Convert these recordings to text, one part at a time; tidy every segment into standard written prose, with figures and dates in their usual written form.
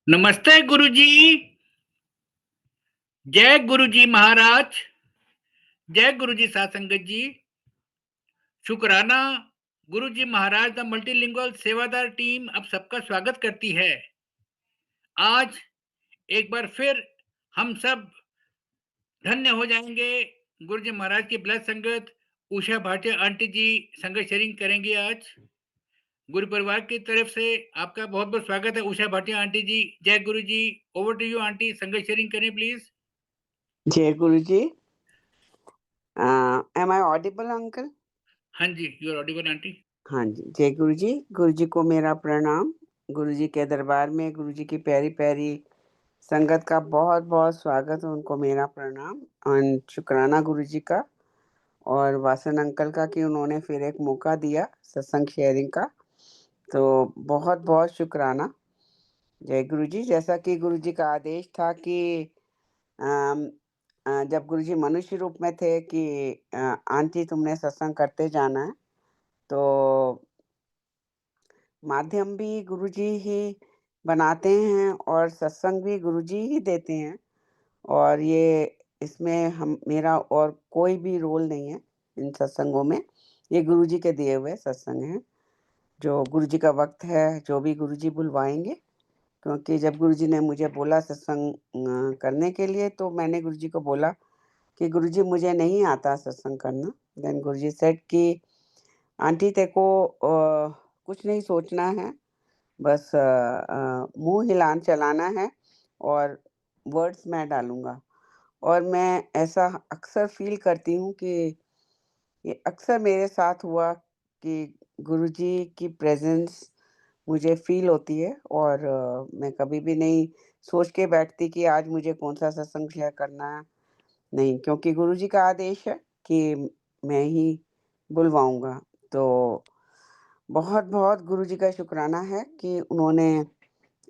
नमस्ते गुरुजी। जय गुरुजी महाराज। जय गुरुजी साथ संगत जी। शुक्राना। गुरुजी महाराज द मल्टीलिंगुअल सेवादार टीम अब सबका स्वागत करती है। आज एक बार फिर हम सब धन्य हो जाएंगे। गुरुजी महाराज की ब्लड संगत उषा भाटिया आंटी जी संगत शेयरिंग करेंगे आज। गुरु परिवार की तरफ से आपका बहुत बहुत स्वागत है उषा भाटिया आंटी जी। जय Guru ji. Over to you auntie, संगत शेयरिंग करें प्लीज। जय Guru ji. Am I audible uncle? हाँ जी, यू आर ऑडिबल आंटी। हाँ जी, जय गुरु जी। गुरु जी को मेरा प्रणाम। गुरु जी के दरबार में गुरु जी की प्यारी प्यारी संगत का बहुत बहुत स्वागत है, उनको मेरा प्रणाम और शुक्राना गुरु जी का और वासन अंकल का कि उन्होंने फिर एक मौका दिया सत्संग शेयरिंग का, तो बहुत बहुत शुक्राना। जय गुरु जी। जैसा कि गुरु जी का आदेश था कि अम, जब गुरु जी मनुष्य रूप में थे कि आंटी तुमने सत्संग करते जाना है, तो माध्यम भी गुरुजी ही बनाते हैं और सत्संग भी गुरुजी ही देते हैं, और ये इसमें हम मेरा और कोई भी रोल नहीं है इन सत्संगों में। ये गुरुजी के दिए हुए सत्संग हैं, जो गुरुजी का वक्त है, जो भी गुरुजी बुलवाएंगे। क्योंकि जब गुरुजी ने मुझे बोला सत्संग करने के लिए, तो मैंने गुरुजी को बोला कि गुरुजी मुझे नहीं आता सत्संग करना। देन गुरुजी सेड कि आंटी तेरे को कुछ नहीं सोचना है, बस मुंह हिलान चलाना है और वर्ड्स मैं डालूंगा। और मैं ऐसा अक्सर फील करती हूँ कि ये अक्सर मेरे साथ हुआ कि गुरुजी की प्रेजेंस मुझे फील होती है, और मैं कभी भी नहीं सोच के बैठती कि आज मुझे कौन सा सत्संग शेयर करना है। नहीं, क्योंकि गुरुजी का आदेश है कि मैं ही बुलवाऊंगा। तो बहुत बहुत गुरुजी का शुक्राना है कि उन्होंने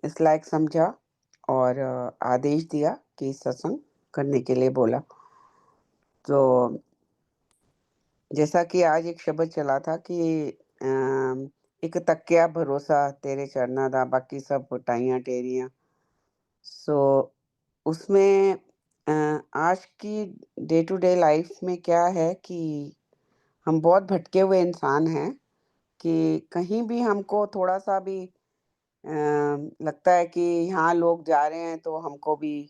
इस लायक समझा और आदेश दिया कि सत्संग करने के लिए बोला। तो जैसा कि आज एक शब्द चला था कि एक तकिया भरोसा तेरे चरना दा, बाकी सब टाइयां टेरियां। सो उसमें आज की डे टू डे लाइफ में क्या है कि हम बहुत भटके हुए इंसान हैं, कि कहीं भी हमको थोड़ा सा भी लगता है कि यहाँ लोग जा रहे हैं तो हमको भी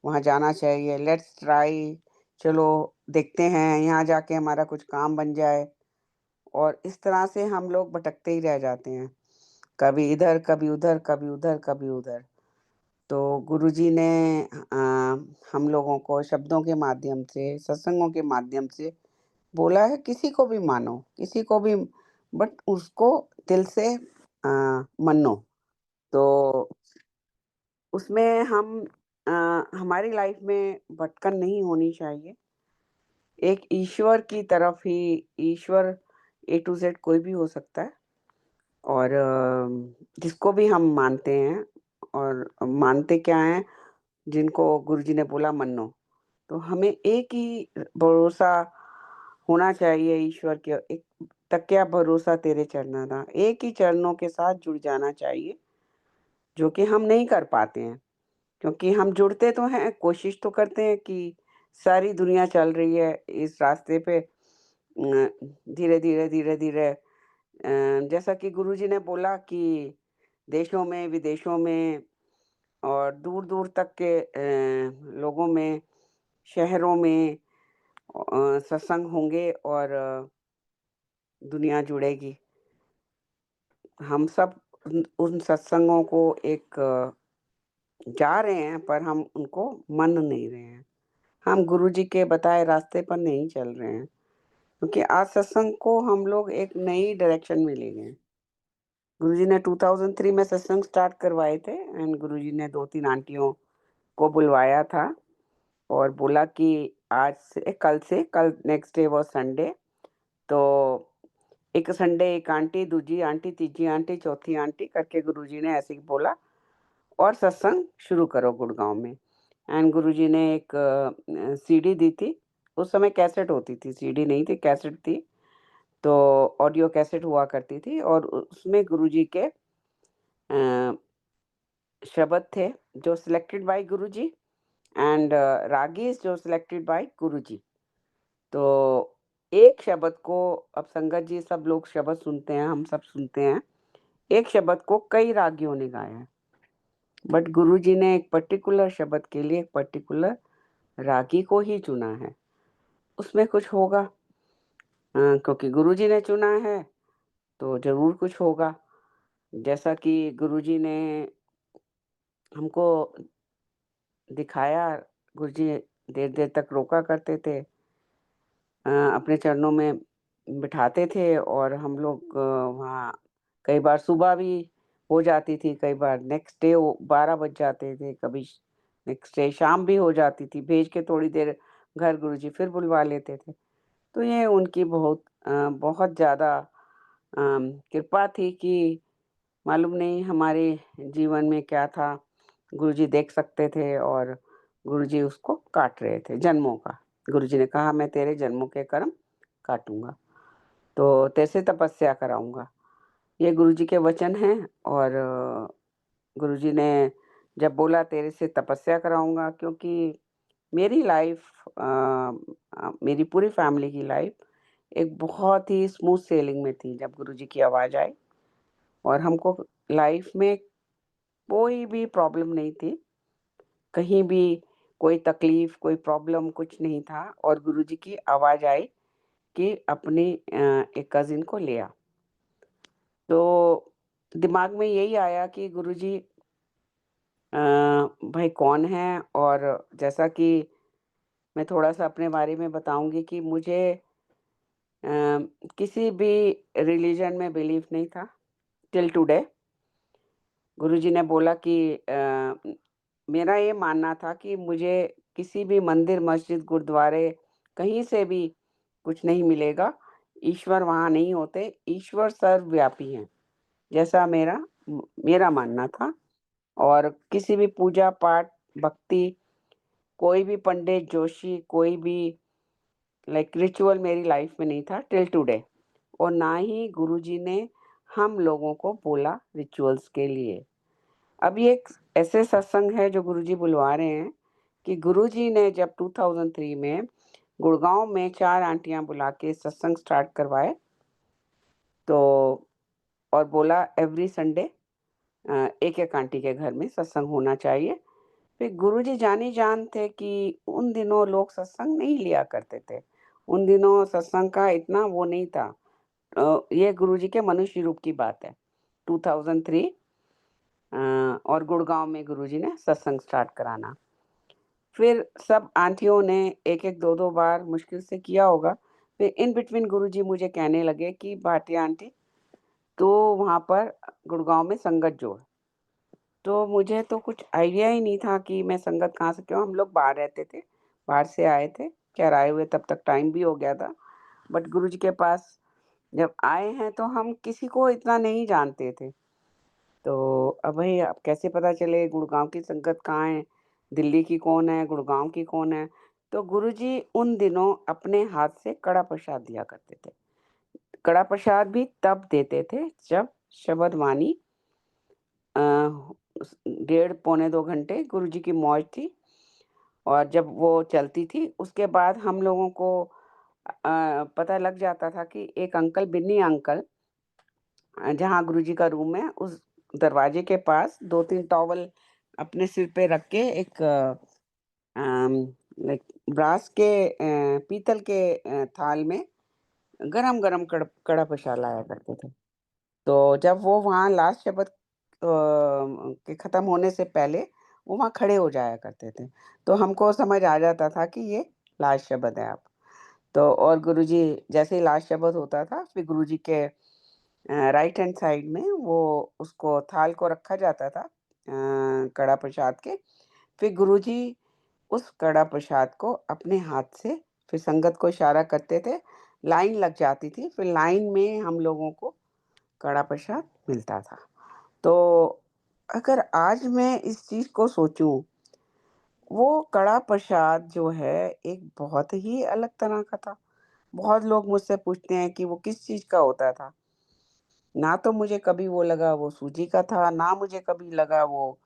वहाँ जाना चाहिए। लेट्स ट्राई, चलो देखते हैं, यहाँ जाके हमारा कुछ काम बन जाए। और इस तरह से हम लोग भटकते ही रह जाते हैं, कभी इधर कभी उधर, कभी उधर कभी उधर। तो गुरुजी ने हम लोगों को शब्दों के माध्यम से, सत्संगों के माध्यम से बोला है, किसी को भी मानो, किसी को भी, बट उसको दिल से मनो। तो उसमें हम हमारी लाइफ में भटकन नहीं होनी चाहिए। एक ईश्वर की तरफ ही, ईश्वर ए टू जेड कोई भी हो सकता है, और जिसको भी हम मानते हैं, और मानते क्या हैं, जिनको गुरुजी ने बोला मन्नो। तो हमें एक ही भरोसा होना चाहिए ईश्वर के, एक तकिया भरोसा तेरे चरणों का, एक ही चरणों के साथ जुड़ जाना चाहिए, जो कि हम नहीं कर पाते हैं। क्योंकि हम जुड़ते तो हैं, कोशिश तो करते हैं कि सारी दुनिया चल रही है इस रास्ते पे, धीरे धीरे धीरे धीरे, जैसा कि गुरुजी ने बोला कि देशों में, विदेशों में और दूर दूर तक के लोगों में, शहरों में सत्संग होंगे और दुनिया जुड़ेगी। हम सब उन सत्संगों को एक जा रहे हैं, पर हम उनको मान नहीं रहे हैं। हम गुरुजी के बताए रास्ते पर नहीं चल रहे हैं, क्योंकि आज सत्संग को हम लोग एक नई डायरेक्शन में ले गए। गुरुजी ने 2003 में सत्संग स्टार्ट करवाए थे, एंड गुरुजी ने 2-3 आंटियों को बुलवाया था और बोला कि आज से कल नेक्स्ट डे वो संडे, तो एक संडे एक आंटी, दूजी आंटी, तीजी आंटी, चौथी आंटी करके गुरुजी ने ऐसे ही बोला, और सत्संग शुरू करो गुड़गांव में। एंड गुरुजी ने एक सीडी दी थी। उस समय कैसेट होती थी, सीडी नहीं थी, कैसेट थी। तो ऑडियो कैसेट हुआ करती थी, और उसमें गुरुजी के शब्द थे जो सिलेक्टेड बाय गुरुजी एंड रागीज़ जो सिलेक्टेड बाय गुरुजी। तो एक शब्द को अब संगत जी सब लोग शब्द सुनते हैं, हम सब सुनते हैं। एक शब्द को कई रागियों ने गाया है, बट गुरुजी ने एक पर्टिकुलर शब्द के लिए एक पर्टिकुलर रागी को ही चुना है। उसमें कुछ होगा क्योंकि गुरुजी ने चुना है, तो ज़रूर कुछ होगा। जैसा कि गुरुजी ने हमको दिखाया, गुरुजी देर-देर तक रोका करते थे, अपने चरणों में बिठाते थे और हम लोग वहाँ कई बार सुबह भी हो जाती थी, कई बार नेक्स्ट डे वो 12 बज जाते थे, कभी नेक्स्ट डे शाम भी हो जाती थी, भेज के थोड़ी देर घर गुरुजी फिर बुलवा लेते थे। तो ये उनकी बहुत ज़्यादा कृपा थी कि मालूम नहीं हमारे जीवन में क्या था, गुरुजी देख सकते थे और गुरुजी उसको काट रहे थे जन्मों का। गुरुजी ने कहा मैं तेरे जन्मों के कर्म काटूँगा, तो तेरे से तपस्या कराऊँगा। ये गुरुजी के वचन हैं और गुरुजी ने जब बोला तेरे से तपस्या कराऊँगा क्योंकि मेरी मेरी पूरी फैमिली की लाइफ़ एक बहुत ही स्मूथ सेलिंग में थी जब गुरुजी की आवाज़ आई और हमको लाइफ़ में कोई भी प्रॉब्लम नहीं थी। कहीं भी कोई तकलीफ़, कोई प्रॉब्लम कुछ नहीं था और गुरुजी की आवाज़ आई कि अपनी एक कज़िन को ले आ। तो दिमाग में यही आया कि गुरुजी भाई कौन है और जैसा कि मैं थोड़ा-सा अपने बारे में बताऊँगी कि मुझे अ, किसी भी रिलिजन में बिलीव नहीं था टिल टुडे। गुरुजी ने बोला कि मेरा ये मानना था कि मुझे किसी भी मंदिर, मस्जिद, गुरुद्वारे कहीं से भी कुछ नहीं मिलेगा। ईश्वर वहाँ नहीं होते, ईश्वर सर्वव्यापी हैं, जैसा मेरा मानना था और किसी भी पूजा-पाठ, भक्ति, कोई भी पंडित, जोशी, कोई भी लाइक रिचुअल मेरी लाइफ में नहीं था टिल टुडे और ना ही गुरुजी ने हम लोगों को बोला रिचुअल्स के लिए। अब ये एक ऐसे सत्संग है जो गुरुजी बुलवा रहे हैं कि गुरुजी ने जब 2003 में गुड़गाँव में 4 आंटियाँ बुला के सत्संग स्टार्ट करवाए, तो और बोला एवरी संडे एक-एक आंटी के घर में सत्संग होना चाहिए। फिर गुरुजी जानी-जान थे कि उन दिनों लोग सत्संग नहीं लिया करते थे। उन दिनों सत्संग का इतना वो नहीं था। ये गुरुजी के मनुष्य रूप की बात है। 2003 और गुड़गाँव में गुरुजी ने सत्संग स्टार्ट कराना। फिर सब आंटियों ने 1-1 2-2 बार मुश्किल से किया होगा। फिर इन बिटवीन गुरुजी मुझे कहने लगे कि भाटिया आंटी तू वहाँ पर गुड़गाँव में संगत जोड़। तो मुझे तो कुछ आइडिया ही नहीं था कि मैं संगत कहाँ से क्यों हम लोग बाहर रहते थे, बाहर से आए थे। खैर आए हुए तब तक टाइम भी हो गया था। बट गुरुजी के पास जब आए हैं तो हम किसी को इतना नहीं जानते थे। तो अब भई अब कैसे पता चले गुड़गाँव की संगत कहाँ है, दिल्ली की कौन है, गुड़गाँव की कौन है। तो गुरुजी उन दिनों अपने हाथ से कड़ा प्रसाद दिया करते थे। कड़ा प्रसाद भी तब देते थे जब शबद वाणी अ, डेढ़ पौने 2 घंटे गुरुजी की मौज थी और जब वो चलती थी उसके बाद हम लोगों को पता लग जाता था कि एक अंकल बिन्नी अंकल जहाँ गुरुजी का रूम है उस दरवाजे के पास 2-3 टॉवल अपने सिर पे रख के एक अम, लाइक ब्रास के पीतल के थाल में गरम-गरम कड़ा प्रसाद लाया करते थे। तो जब वो वहाँ लास्ट शब्द के खत्म होने से पहले वो वहाँ खड़े हो जाया करते थे। तो हमको समझ आ जाता था कि ये लास्ट शब्द है अब। तो और गुरुजी जैसे ही लास्ट शब्द होता था फिर गुरुजी के राइट हैंड साइड में वो उसको थाल को रखा जाता था कड़ा प्रसाद के। फिर गुरुजी उस कड़ा प्रसाद को अपने हाथ से फिर संगत को इशारा करते थे, लाइन लग जाती थी, फिर लाइन में हम लोगों को कड़ा प्रसाद मिलता था। तो अगर आज मैं इस चीज़ को सोचूँ, वो कड़ा प्रसाद जो है एक बहुत ही अलग तरह का था। बहुत लोग मुझसे पूछते हैं कि वो किस चीज़ का होता था? ना तो मुझे कभी वो लगा वो सूजी का था, ना मुझे कभी लगा वो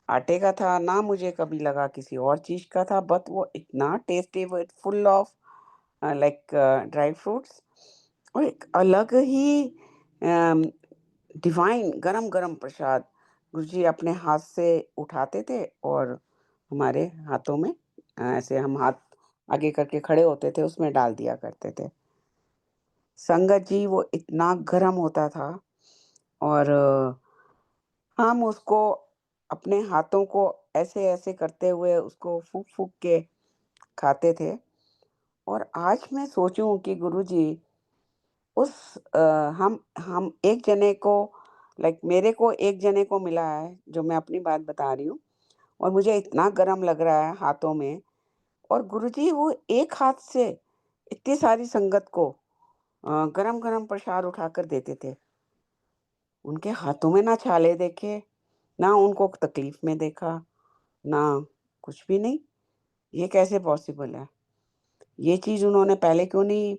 आटे का था, ना मुझे कभी लगा किसी और चीज़ का था, बट वो इतना tasty, with full of like dry fruits, और एक अलग ही अम, डिवाइन गरम-गरम प्रसाद गुरुजी अपने हाथ से उठाते थे और हमारे हाथों में ऐसे हम हाथ आगे करके खड़े होते थे, उसमें डाल दिया करते थे। संगत जी वो इतना गरम होता था, और हम उसको अपने हाथों को ऐसे-ऐसे करते हुए उसको फूँक-फूँक के खाते थे। और आज मैं सोचूँ कि गुरुजी उस अ, हम एक जने को, लाइक मेरे को एक जने को मिला है, जो मैं अपनी बात बता रही हूँ, और मुझे इतना गरम लग रहा है हाथों में, और गुरुजी वो एक हाथ से इतनी सारी संगत को गरम-गरम प्रसाद उठाकर देते थे। उनके हाथों में ना छाले देखे, ना उनको तकलीफ में देखा, ना कुछ भी नहीं। ये कैसे पॉसिबल है? ये चीज़ उन्होंने पहले क्यों नहीं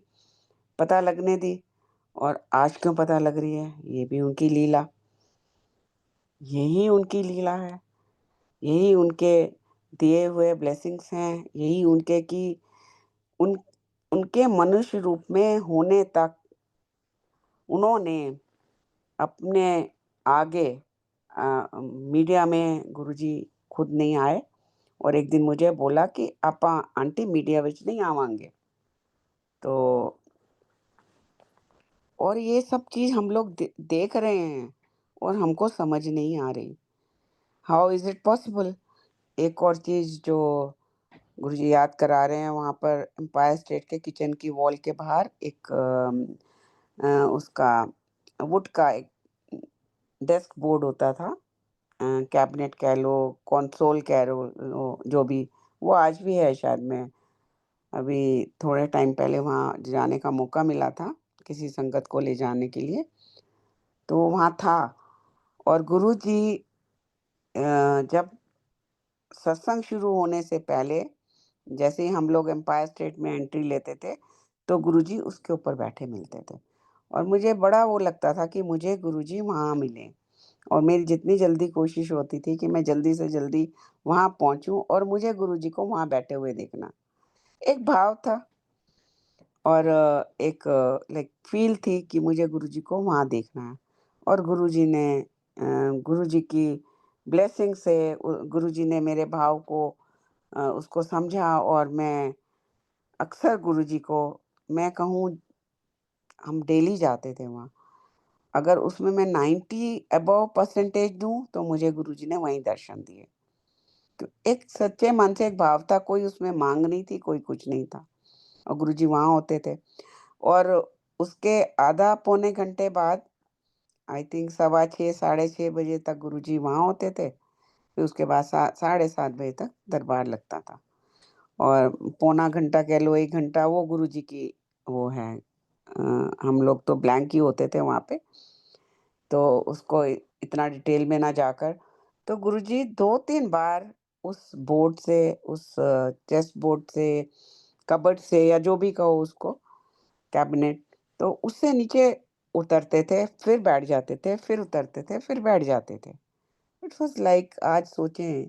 पता लगने दी, और आज क्यों पता लग रही है? ये भी उनकी लीला, यही उनकी लीला है, यही उनके दिए हुए ब्लेसिंग्स हैं, यही उनके कि उन उनके मनुष्य रूप में होने तक उन्होंने अपने आगे मीडिया में गुरुजी खुद नहीं आए, और एक दिन मुझे बोला कि "आपा आंटी मीडिया विच नहीं आवांगे।" तो और ये सब चीज़ हम लोग देख रहे हैं, और हमको समझ नहीं आ रही। How is it possible? एक और चीज़ जो गुरुजी याद करा रहे हैं, वहाँ पर एम्पायर स्टेट के किचन की वॉल के बाहर एक उसका वुड का एक डेस्क बोर्ड होता था। कैबिनेट कह लो, कंसोल कह लो, जो भी, वो आज भी है शायद। मैं अभी थोड़े टाइम पहले वहाँ जाने का मौका मिला था, किसी संगत को ले जाने के लिए, तो वहाँ था। और गुरुजी जब सत्संग शुरू होने से पहले, जैसे ही हम लोग एम्पायर स्टेट में एंट्री लेते थे, तो गुरुजी उसके ऊपर बैठे मिलते थे, और मुझे बड़ा वो लगता था कि मुझे गुरुजी वहाँ मिलें, और मेरी जितनी जल्दी कोशिश होती थी कि मैं जल्दी से जल्दी वहाँ पहुँचूँ और मुझे गुरुजी को वहाँ बैठे हुए देखना। एक भाव था, और एक लाइक फ़ील थी कि मुझे गुरुजी को वहाँ देखना है, और गुरुजी की ब्लेसिंग से गुरुजी ने मेरे भाव को उसको समझा, और मैं अक्सर गुरुजी को, मैं कहूँ, हम डेली जाते थे वहाँ। अगर उसमें मैं 90 अबव परसेंटेज दूँ, तो मुझे गुरुजी ने वहीं दर्शन दिए। तो एक सच्चे मन से एक भाव था, कोई उसमें माँग नहीं थी, कोई कुछ नहीं था, और गुरुजी वहाँ होते थे। और उसके आधा पौने घंटे बाद, आई थिंक सवा 6 साढ़े 6 बजे तक गुरुजी वहाँ होते थे। फिर उसके बाद साढ़े 7 बजे तक दरबार लगता था, और पौना घंटा कह लो, 1 घंटा वो गुरुजी की वो है। हम लोग तो ब्लैंक ही होते थे वहाँ पे, तो उसको इतना डिटेल में ना जाकर, तो गुरुजी 2-3 बार उस बोर्ड से, उस चेस बोर्ड से, कबर्ड से, या जो भी कहो उसको, कैबिनेट, तो उससे नीचे उतरते थे, फिर बैठ जाते थे, फिर उतरते थे, फिर बैठ जाते थे। इट वाज़ लाइक, आज सोचें,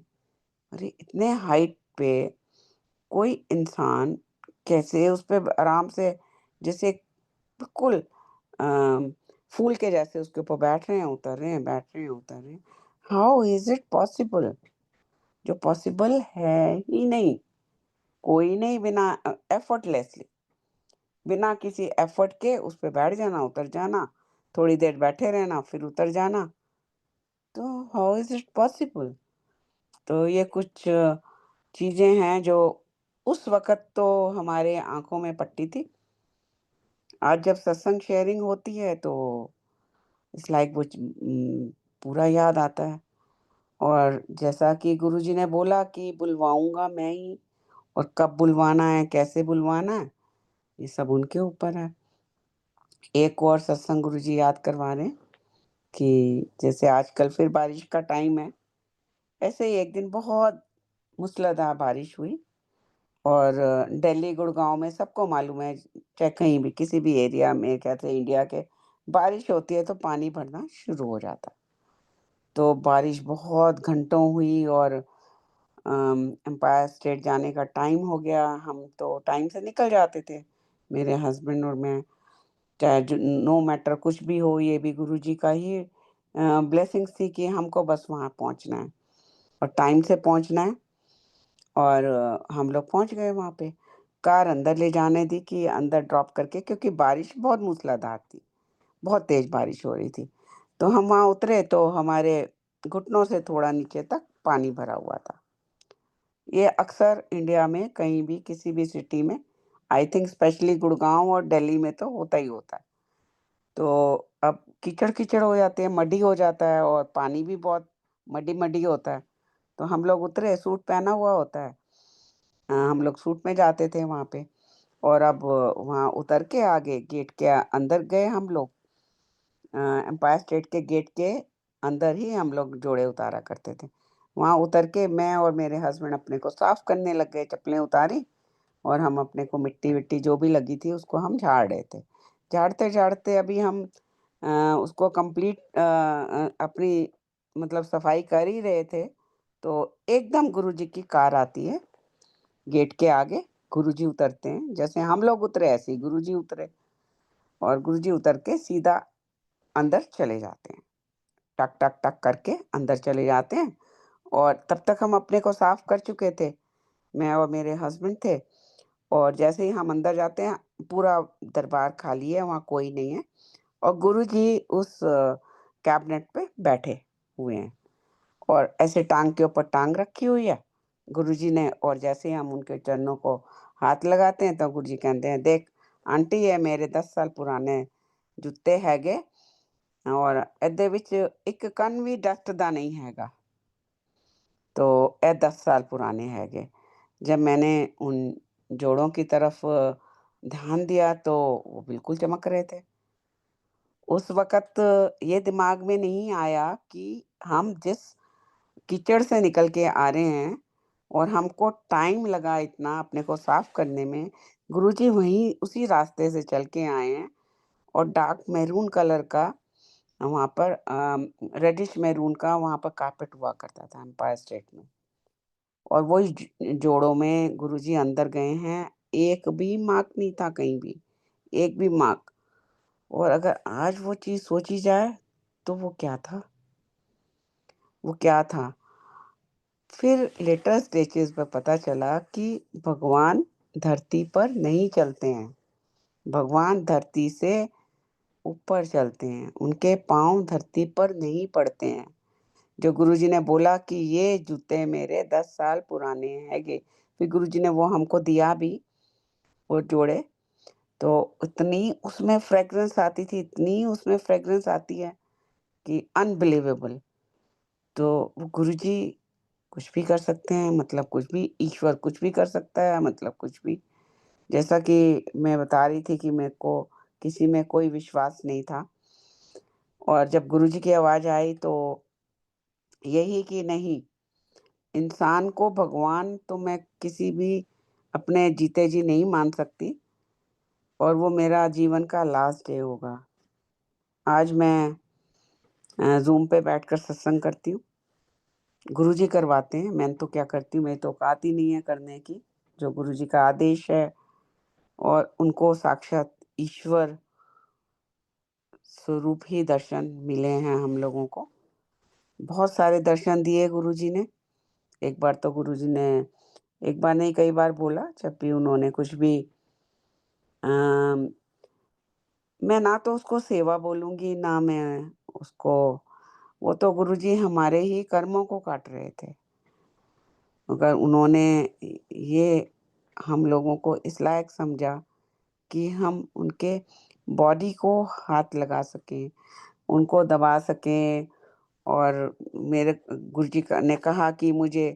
अरे! इतने हाइट पे कोई इंसान कैसे उस पे आराम से, जैसे बिल्कुल फूल के जैसे उसके ऊपर बैठ रहे हैं, उतर रहे हैं, बैठ रहे हैं, उतर रहे हैं। How is it possible? जो पॉसिबल है ही नहीं। कोई नहीं, बिना एफर्टलेसली, बिना किसी एफर्ट के उस पे बैठ जाना, उतर जाना, थोड़ी देर बैठे रहना, फिर उतर जाना। तो हाउ इज़ इट पॉसिबल? तो ये कुछ चीज़ें हैं जो उस वक़्त तो हमारे आँखों में पड़ती थी। आज जब सत्संग शेयरिंग होती है, तो इट्स लाइक वो पूरा याद आता है। और जैसा कि गुरुजी ने बोला कि बुलवाऊँगा मैं ही, और कब बुलवाना है, कैसे बुलवाना है, ये सब उनके ऊपर है। एक और सत्संग गुरुजी याद करवा रहे हैं कि जैसे आजकल फिर बारिश का टाइम है, ऐसे ही एक दिन बहुत मूसलाधार बारिश हुई, और दिल्ली, गुड़गाँव में सबको मालूम है, चाहे कहीं भी, किसी भी एरिया में, कहते हैं इंडिया के, बारिश होती है तो पानी भरना शुरू हो जाता है। तो बारिश बहुत घंटों हुई और एम्पायर स्टेट जाने का टाइम हो गया। हम तो टाइम से निकल जाते थे, मेरे हस्बैंड और मैं। चाहे जो नो मैटर कुछ भी हो, ये भी गुरुजी का ही ब्लेसिंग्स थी कि हमको बस वहाँ पहुँचना है और टाइम से पहुँचना है। और हम लोग पहुँच गए वहाँ पे। कार अंदर ले जाने दी कि अंदर ड्रॉप करके, क्योंकि बारिश बहुत मूसलाधार थी, बहुत तेज़ बारिश हो रही थी। तो हम वहाँ उतरे तो हमारे घुटनों से थोड़ा नीचे तक पानी भरा हुआ था। ये अक्सर इंडिया में कहीं भी किसी भी सिटी में, आई थिंक स्पेशली गुड़गाँव और दिल्ली में तो होता ही होता है। तो अब कीचड़-कीचड़ हो जाते हैं, मडी हो जाता है और पानी भी बहुत मडी-मडी होता है। तो हम लोग उतरे, सूट पहना हुआ होता है। हम लोग सूट में जाते थे वहाँ पे। और अब वहाँ उतर के आगे गेट के अंदर गए हम लोग। एम्पायर स्टेट के गेट के अंदर ही हम लोग जोड़े उतारा करते थे। वहाँ उतर के मैं और मेरे हस्बैंड अपने को साफ करने लग गए, चप्पलें उतारी और हम अपने को मिट्टी-विट्टी जो भी लगी थी उसको हम झाड़ रहे थे। झाड़ते-झाड़ते अभी हम उसको कंप्लीट अपनी मतलब सफाई कर ही रहे थे, तो एकदम गुरुजी की कार आती है गेट के आगे। गुरुजी उतरते हैं, जैसे हम लोग उतरे ऐसे ही गुरुजी उतरे और गुरुजी उतर के सीधा अंदर चले जाते हैं। टक, टक, टक करके अंदर चले जाते हैं और तब तक हम अपने को साफ कर चुके थे, मैं और मेरे हस्बैंड थे। और जैसे ही हम अंदर जाते हैं, पूरा दरबार खाली है, वहाँ कोई नहीं है और गुरुजी उस कैबिनेट पे बैठे हुए हैं और ऐसे टाँग के ऊपर टाँग रखी हुई है गुरुजी ने। और जैसे ही हम उनके चरणों को हाथ लगाते हैं, तो गुरुजी कहते हैं, "देख आंटी, ये मेरे 10 साल पुराने जूते हैगे और ਇਹਦੇ ਵਿੱਚ ਇੱਕ ਕਣ ਵੀ ਡਸਟ ਦਾ नहीं हैगा। तो ये 10 साल पुराने हैगे।" जब मैंने उन जोड़ों की तरफ ध्यान दिया तो वो बिल्कुल चमक रहे थे। उस वक़्त ये दिमाग में नहीं आया कि हम जिस कीचड़ से निकल के आ रहे हैं और हमको टाइम लगा इतना अपने को साफ करने में, गुरुजी वहीं उसी रास्ते से चल के आए हैं और डार्क मैरून कलर का वहाँ पर रेडिश मैरून का वहाँ पर कार्पेट हुआ करता था एम्पायर स्टेट में। और वही जोड़ों में गुरुजी अंदर गए हैं, एक भी मार्क नहीं था कहीं भी, एक भी मार्क। और अगर आज वो चीज़ सोची जाए, तो वो क्या था? वो क्या था? फिर लेटर स्टेजेस पे पता चला कि भगवान धरती पर नहीं चलते हैं, भगवान धरती से ऊपर चलते हैं, उनके पाँव धरती पर नहीं पड़ते हैं। जो गुरुजी ने बोला कि ये जूते मेरे 10 साल पुराने हैगे, फिर गुरुजी ने वो हमको दिया भी, वो जोड़े। तो इतनी उसमें फ्रेग्रेंस आती थी, इतनी उसमें फ्रेग्रेंस आती है कि अनबिलीवेबल। तो वो गुरुजी कुछ भी कर सकते हैं, मतलब कुछ भी, ईश्वर कुछ भी कर सकता है, मतलब कुछ भी। जैसा कि मैं बता रही थी कि मेरे को किसी में कोई विश्वास नहीं था और जब गुरुजी की आवाज़ आई तो यही कि नहीं, इंसान को भगवान तो मैं किसी भी अपने जीते जी नहीं मान सकती और वो मेरा जीवन का लास्ट डे होगा। आज मैं ज़ूम पे बैठकर सत्संग करती हूँ। गुरुजी करवाते हैं, मैं तो क्या करती हूँ, मेरी तो औकात ही नहीं है करने की। जो गुरुजी का आदेश है और उनको साक्षात ईश्वर स्वरूप ही दर्शन मिले हैं हम लोगों को। बहुत सारे दर्शन दिए गुरुजी ने। एक बार तो गुरुजी ने एक बार नहीं कई बार बोला, जब भी उन्होंने कुछ भी अ, मैं ना तो उसको सेवा बोलूँगी, ना मैं उसको, वो तो गुरुजी हमारे ही कर्मों को काट रहे थे। मगर उन्होंने ये हम लोगों को इस लायक समझा कि हम उनके बॉडी को हाथ लगा सकें, उनको दबा सकें और मेरे गुरुजी का ने कहा कि मुझे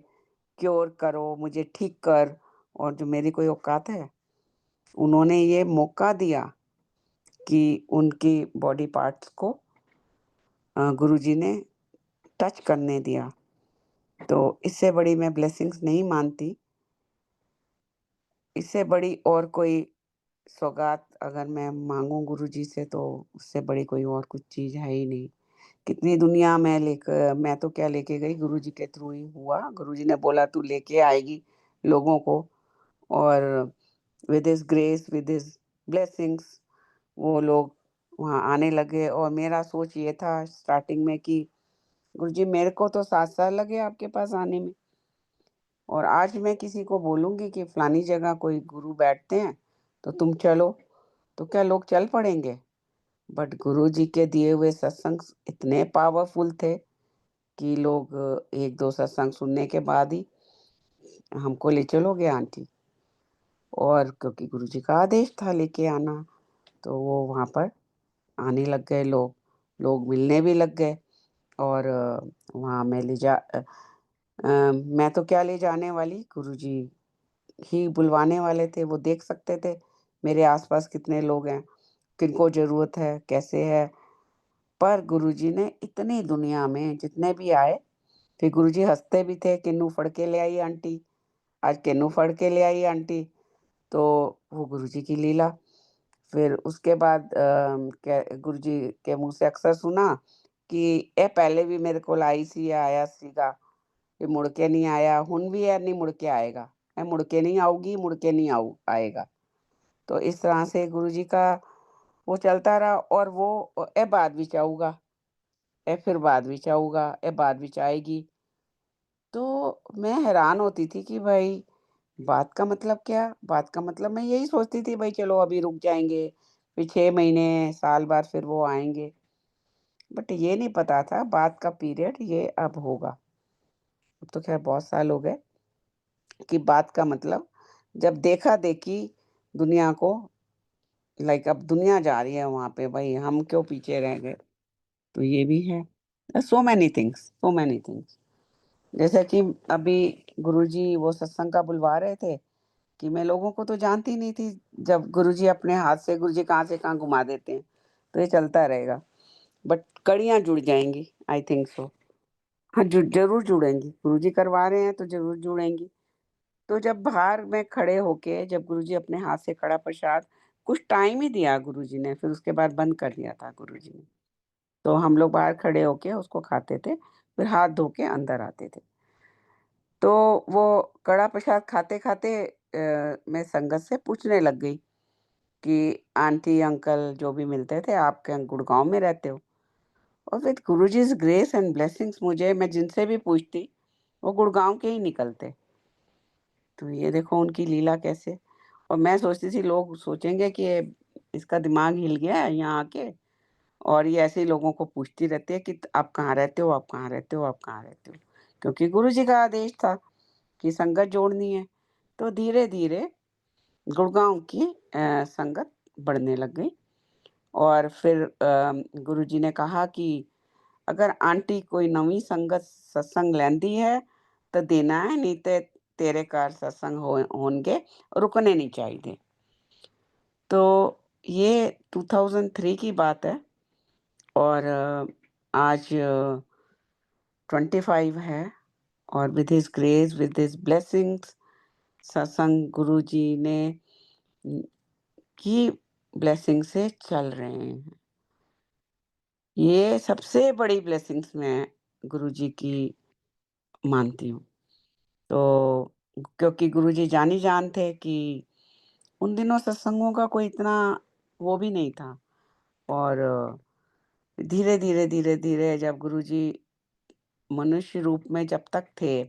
क्योर करो, मुझे ठीक कर, और जो मेरी कोई औकात है? उन्होंने ये मौका दिया कि उनकी बॉडी पार्ट्स को गुरुजी ने टच करने दिया। तो इससे बड़ी मैं ब्लेसिंग्स नहीं मानती, इससे बड़ी और कोई सौगात अगर मैं माँगूँ गुरुजी से तो उससे बड़ी कोई और कुछ चीज़ है ही नहीं। कितनी दुनिया में मैं तो क्या लेके गई, गुरुजी के थ्रू ही हुआ। गुरुजी ने बोला तू लेके आएगी लोगों को, और with his grace, with his blessings वो लोग वहाँ आने लगे। और मेरा सोच ये था स्टार्टिंग में कि गुरुजी मेरे को तो 7 साल लगे आपके पास आने में, और आज मैं किसी को बोलूँगी कि फलानी जगह कोई गुरु बैठते हैं, तो तुम चलो, तो क्या लोग चल पड़ेंगे? बट गुरुजी के दिए हुए सत्संग इतने पावरफुल थे कि लोग 1-2 सत्संग सुनने के बाद ही हमको ले चलोगे आंटी, और क्योंकि गुरुजी का आदेश था लेके आना, तो वो वहाँ पर आने लग गए लोग, लोग मिलने भी लग गए। और वहाँ मैं तो क्या ले जाने वाली, गुरुजी ही बुलवाने वाले थे, वो देख सकते थे मेरे आस-पास कितने लोग हैं, किनको ज़रूरत है, कैसे है। पर गुरुजी ने इतनी दुनिया में जितने भी आए, फिर गुरुजी हँसते भी थे, किन्नू फड़ के ले आई आंटी, आज किन्नू फड़ के ले आई आंटी, तो वो गुरुजी की लीला। फिर उसके बाद क्या गुरुजी के मुँह से अक्सर सुना कि "ए पहले भी मेरे कोल आई सी या आया सीगा, ये मुड़ के नहीं आया, हुण भी है नहीं मुड़ के आएगा, ए मुड़ के नहीं आऊगी, मुड़ के नहीं आएगा।" तो इस तरह से गुरुजी का वो चलता रहा, और वो "ए बाद विच आऊगा, ए फिर बाद विच आऊगा, ए बाद विच आएगी।" तो मैं हैरान होती थी कि भाई बात का मतलब क्या? बात का मतलब मैं यही सोचती थी भाई चलो अभी रुक जाएँगे, फिर 6 महीने, साल बाद फिर वो आएँगे। बट ये नहीं पता था बात का पीरियड ये अब होगा। अब तो ख़ैर बहुत साल हो गए कि बात का मतलब जब देखा-देखी दुनिया को, लाइक अब दुनिया जा रही है वहाँ पे, भाई हम क्यों पीछे रह गए? तो ये भी है। So many things, so many things. जैसे कि अभी गुरुजी वो सत्संग का बुलवा रहे थे कि मैं लोगों को तो जानती नहीं थी, जब गुरुजी अपने हाथ से गुरुजी कहाँ से कहाँ घुमा देते हैं, तो ये चलता रहेगा। बट कड़ियाँ जुड़ जाएँगी, आई थिंक सो। हाँ, ज़रूर जुड़ेंगी, गुरुजी करवा रहे हैं तो ज़रूर जुड़ेंगी। तो जब बाहर में खड़े होके जब गुरुजी अपने हाथ से कड़ा प्रसाद कुछ टाइम ही दिया गुरुजी ने, फिर उसके बाद बंद कर दिया था गुरुजी ने। तो हम लोग बाहर खड़े होके उसको खाते थे, फिर हाथ धो के अंदर आते थे। तो वो कड़ा प्रसाद खाते-खाते मैं संगत से पूछने लग गई कि आंटी, अंकल जो भी मिलते थे, आप क्या गुड़गाँव में रहते हो? और विद गुरुजीज़ ग्रेस एंड ब्लेसिंग्स मुझे मैं जिनसे भी पूछती, वो गुड़गाँव के ही निकलते। तो ये देखो उनकी लीला कैसे। और मैं सोचती थी लोग सोचेंगे कि ये इसका दिमाग हिल गया है यहाँ आके, और ये ऐसे ही लोगों को पूछती रहती है कि आप कहाँ रहते हो? आप कहाँ रहते हो? आप कहाँ रहते हो? क्योंकि गुरुजी का आदेश था कि संगत जोड़नी है। तो धीरे-धीरे गुड़गाँव की संगत बढ़ने लग गई, और फिर गुरुजी ने कहा कि अगर आंटी कोई नवीं संगत सत्संग लैंदी है तो देना है, नहीं ते तेरे घर सत्संग होणगे, रुकने नहीं चाहिए। तो ये 2003 की बात है, और आज 25 है, और with his grace, with his blessings सत्संग गुरुजी ने उम, की ब्लेसिंग से चल रहे हैं। ये सबसे बड़ी ब्लेसिंग्स मैं गुरुजी की मानती हूँ। तो क्योंकि गुरुजी जानी-जान थे कि उन दिनों सत्संगों का कोई इतना वो भी नहीं था, और धीरे-धीरे, धीरे-धीरे जब गुरुजी मनुष्य रूप में जब तक थे,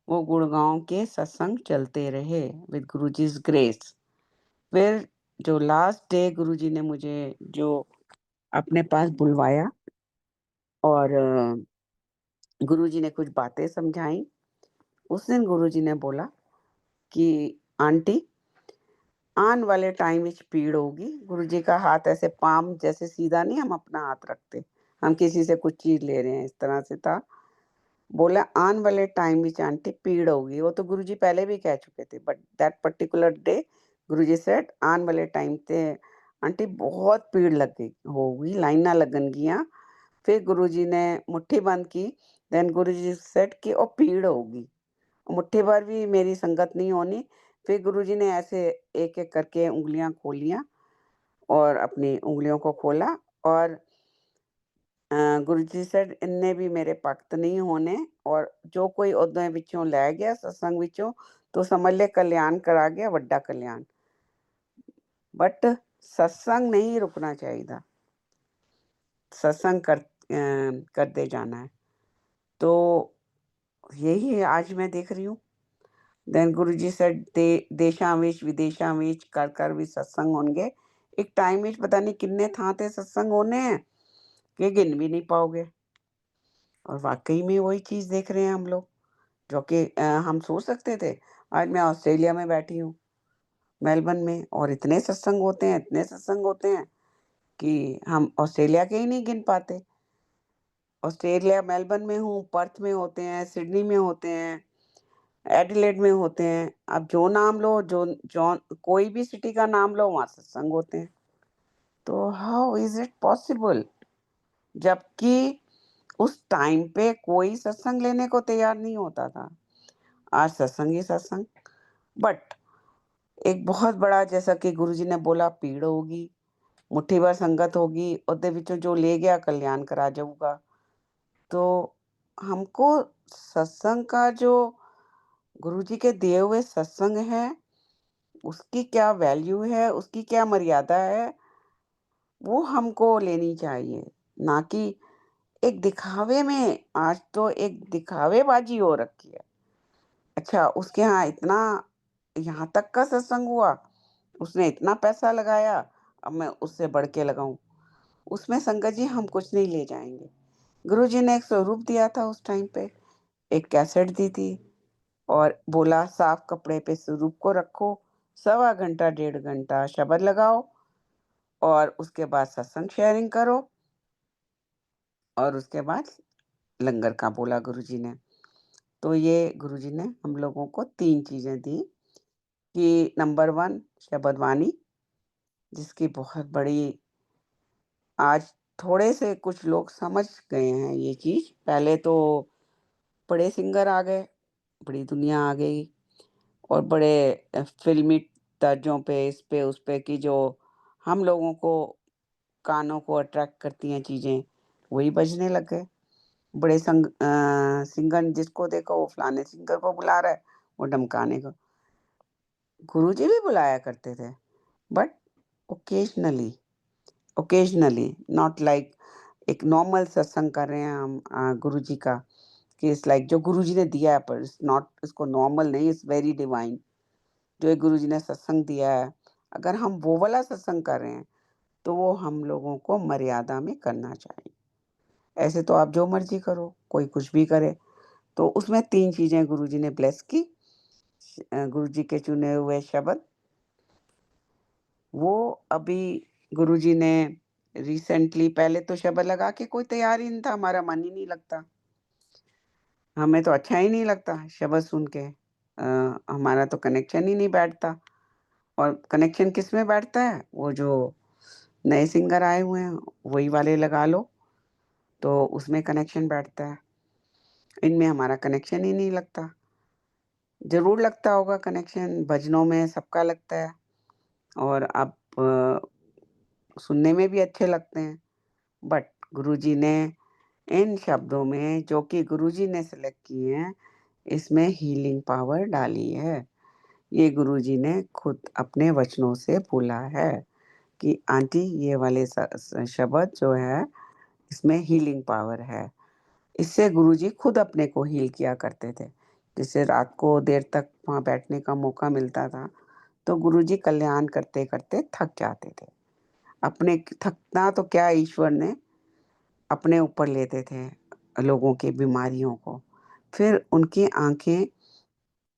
वो गुड़गाँव के सत्संग चलते रहे विद गुरुजीज़ ग्रेस। फिर जो लास्ट डे गुरुजी ने मुझे जो अपने पास बुलवाया, और गुरुजी ने कुछ बातें समझाई। उस दिन गुरुजी ने बोला कि आंटी आने वाले टाइम विच पीड़ होगी। गुरुजी का हाथ ऐसे पाम जैसे सीधा नहीं हम अपना हाथ रखते, हम किसी से कुछ चीज़ ले रहे हैं, इस तरह से था। बोला आने वाले टाइम विच आंटी पीड़ होगी। वो तो गुरुजी पहले भी कह चुके थे, but that particular day Guruji said आने वाले टाइम ते आंटी बहुत पीड़ लग गई होगी, लाइनां लगणगियां। फिर गुरुजी ने मुट्ठी बंद की, देन गुरुजी सेड कि ओ पीड़ होगी। मुट्ठी भर भी मेरी संगत नहीं होनी। फिर गुरुजी ने ऐसे एक-एक करके उँगलियाँ खोलियाँ, और अपनी उँगलियों को खोला, और ਗੁਰੂ ਜੀ ਸੈਡ ਇੰਨੇ ਵੀ ਮੇਰੇ ਭਗਤ ਨਹੀਂ ਹੋਣੇ ਔਰ ਜੋ ਕੋਈ ਉਹਦੇ ਵਿੱਚੋਂ ਲੈ ਗਿਆ ਸਤਸੰਗ ਵਿੱਚੋਂ तो समझ ले कल्याण करा गया ਵੱਡਾ कल्याण। बट सत्संग नहीं रुकना चाहिए, सत्संग करते जाना है। तो यही आज मैं देख रही हूँ। देन गुरुजी सेड देशां विच विदेशां विच कर भी सत्संग होंगे। एक टाइम विच पता नहीं किन्ने थां ते सत्संग होने हैं कि गिन भी नहीं पाओगे। और वाक़ई में वही चीज़ देख रहे हैं हम लोग, जो कि हम सोच सकते थे। आज मैं ऑस्ट्रेलिया में बैठी हूँ, मेलबर्न में, और इतने सत्संग होते हैं, इतने सत्संग होते हैं कि हम ऑस्ट्रेलिया के ही नहीं गिन पाते। ऑस्ट्रेलिया मेलबर्न में हूँ, पर्थ में होते हैं, सिडनी में होते हैं, एडिलेड में होते हैं। अब जो नाम लो, जो जॉन कोई भी सिटी का नाम लो, वहाँ सत्संग होते हैं। तो हाउ इज़ इट पॉसिबल? जबकि उस टाइम पे कोई सत्संग लेने को तैयार नहीं होता था। आज सत्संग ही सत्संग। बट एक बहुत बड़ा, जैसा कि गुरुजी ने बोला, भीड़ होगी, मुट्ठी भर संगत होगी, ਉਹਦੇ ਵਿੱਚੋਂ जो ले गया कल्याण करा जाऊगा। तो हमको सत्संग का जो गुरुजी के दिए हुए सत्संग है, उसकी क्या वैल्यू है, उसकी क्या मर्यादा है, वो हमको लेनी चाहिए। ना कि एक दिखावे में, आज तो एक दिखावेबाजी हो रखी है। अच्छा, उसके यहाँ इतना, यहाँ तक का सत्संग हुआ, उसने इतना पैसा लगाया, अब मैं उससे बढ़ के लगाऊँ। उसमें संगत जी हम कुछ नहीं ले जाएँगे। गुरुजी ने एक स्वरूप दिया था उस टाइम पे, एक कैसेट दी थी और बोला साफ कपड़े पे स्वरूप को रखो, सवा घंटा, डेढ़ घंटा शब्द लगाओ और उसके बाद सत्संग शेयरिंग करो और उसके बाद लंगर का बोला गुरुजी ने। तो ये गुरुजी ने हम लोगों को 3 चीज़ें दी कि नंबर 1 शब्द वाणी, जिसकी बहुत बड़ी, आज थोड़े से कुछ लोग समझ गए हैं ये चीज़। पहले तो बड़े सिंगर आ गए, बड़ी दुनिया आ गई और बड़े फ़िल्मी तर्जों पे, इस पे, उस पे, कि जो हम लोगों को कानों को अट्रैक्ट करती हैं चीज़ें, वही बजने लग गए। बड़े सिंगर जिसको देखो वो फलाने सिंगर को बुला रहा है, वो ढमकाने को। गुरुजी भी बुलाया करते थे, but occasionally, occasionally, not like एक नॉर्मल सत्संग कर रहे हैं हम गुरुजी का, कि इट्स लाइक जो गुरुजी ने दिया है, पर इट्स नॉट, इसको नॉर्मल नहीं, इट्स वेरी डिवाइन। जो एक गुरुजी ने सत्संग दिया है, अगर हम वो वाला सत्संग कर रहे हैं, तो वो हम लोगों को मर्यादा में करना चाहिए। ऐसे तो आप जो मर्ज़ी करो, कोई कुछ भी करे। तो उसमें 3 चीज़ें गुरुजी ने ब्लेस की। गुरुजी के चुने हुए शब्द, वो अभी गुरुजी ने रिसेंटली, पहले तो शब्द लगा के कोई तैयार ही नहीं था, हमारा मन ही नहीं लगता। हमें तो अच्छा ही नहीं लगता शब्द सुन के। हमारा तो कनेक्शन ही नहीं बैठता। और कनेक्शन किसमें बैठता है? वो जो नए सिंगर आए हुए हैं, वही वाले लगा लो, तो उसमें कनेक्शन बैठता है। इनमें हमारा कनेक्शन ही नहीं लगता। ज़रूर लगता होगा कनेक्शन, भजनों में सबका लगता है और आप सुनने में भी अच्छे लगते हैं। बट गुरुजी ने इन शब्दों में, जो कि गुरुजी ने सेलेक्ट किए हैं, इसमें हीलिंग पावर डाली है। ये गुरुजी ने खुद अपने वचनों से बोला है कि आंटी ये वाले शब्द जो है, इसमें हीलिंग पावर है। इससे गुरुजी खुद अपने को हील किया करते थे। जिससे रात को देर तक वहाँ बैठने का मौका मिलता था, तो गुरुजी कल्याण करते-करते थक जाते थे। अपने थकना तो क्या, ईश्वर ने अपने ऊपर लेते थे लोगों की बीमारियों को। फिर उनकी आँखें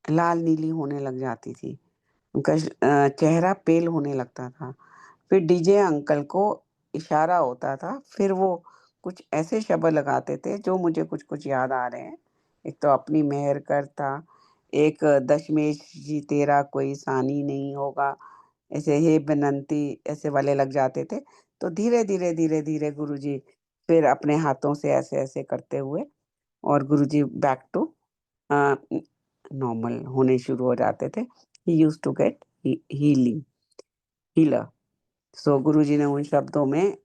लाल नीली होने लग जाती थी। उनका चेहरा पेल होने लगता था। फिर डीजे अंकल को इशारा होता था, फिर वो कुछ ऐसे शब्द लगाते थे जो मुझे कुछ-कुछ याद आ रहे हैं। एक तो अपनी मेहर कर था, एक दशमेश जी तेरा कोई सानी नहीं होगा, ऐसे हे बेनंती, ऐसे वाले लग जाते थे। तो धीरे-धीरे, धीरे-धीरे गुरुजी फिर अपने हाथों से ऐसे-ऐसे करते हुए और Guruji back to uh, normal होने शुरू हो जाते थे। ही used to get healing healer. So Guruji ने उन शब्दों में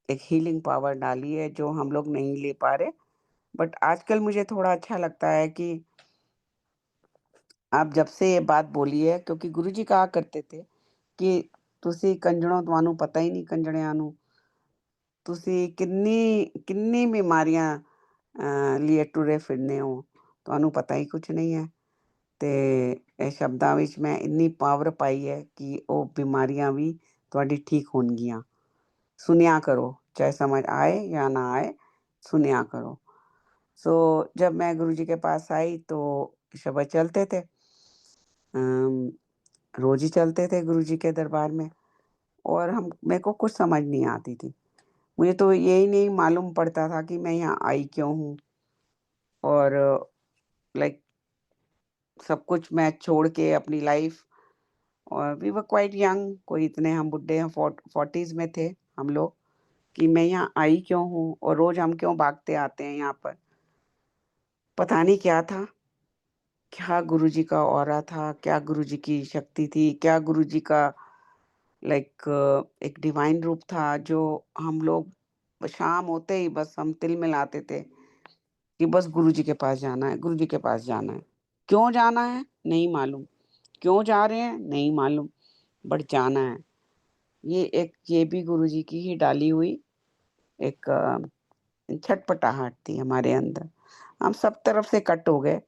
एक हीलिंग पावर डाली है जो हम लोग नहीं ले पा रहे। बट आजकल मुझे थोड़ा अच्छा लगता है कि आप जब से ये बात बोली है, क्योंकि गुरुजी कहा करते थे कि ਤੁਸੀਂ ਕੰਜਣੋ ਤੁਹਾਨੂੰ ਪਤਾ ਹੀ ਨਹੀਂ ਕੰਜਣਿਆਂ ਨੂੰ, ਤੁਸੀਂ ਕਿੰਨੀ ਬਿਮਾਰੀਆਂ लिए ਟੁਰੇ ਫਿਰਦੇ ਹੋ, ਤੁਹਾਨੂੰ ਪਤਾ ਹੀ ਕੁਛ ਨਹੀਂ ਹੈ। ਤੇ ਇਹ ਸ਼ਬਦਾਂ ਵਿੱਚ ਮੈਂ ਇੰਨੀ ਪਾਵਰ ਪਾਈ ਹੈ ਕਿ ਉਹ ਬਿਮਾਰੀਆਂ ਵੀ ਤੁਹਾਡੀ ਠੀਕ ਹੋਣਗੀਆਂ। सुनिया करो, चाहे समझ आए या ना आए, सुनिया करो। सो जब मैं गुरुजी के पास आई तो शब्द चलते थे। रोज़ ही चलते थे गुरुजी के दरबार में, और हम मेरे को कुछ समझ नहीं आती थी। मुझे तो यही नहीं मालूम पड़ता था कि मैं यहाँ आई क्यों हूँ, और लाइक सब कुछ मैं छोड़ के अपनी लाइफ़, और वी वर क्वाइट यंग, कोई इतने हम बुड्ढे हैं 40s में थे हम लोग, कि मैं यहाँ आई क्यों हूँ और रोज़ हम क्यों भागते आते हैं यहाँ पर। पता नहीं क्या था, क्या गुरुजी का ऑरा था, क्या गुरुजी की शक्ति थी, क्या गुरुजी का लाइक एक डिवाइन रूप था जो हम लोग शाम होते ही बस हम तिल-मिलाते थे कि बस गुरुजी के पास जाना है, गुरुजी के पास जाना है। क्यों जाना है? नहीं मालूम। क्यों जा रहे हैं? नहीं मालूम, बट जाना है। ये भी गुरुजी की ही डाली हुई एक छटपटाहट थी हमारे अंदर। हम सब तरफ से कट हो गए,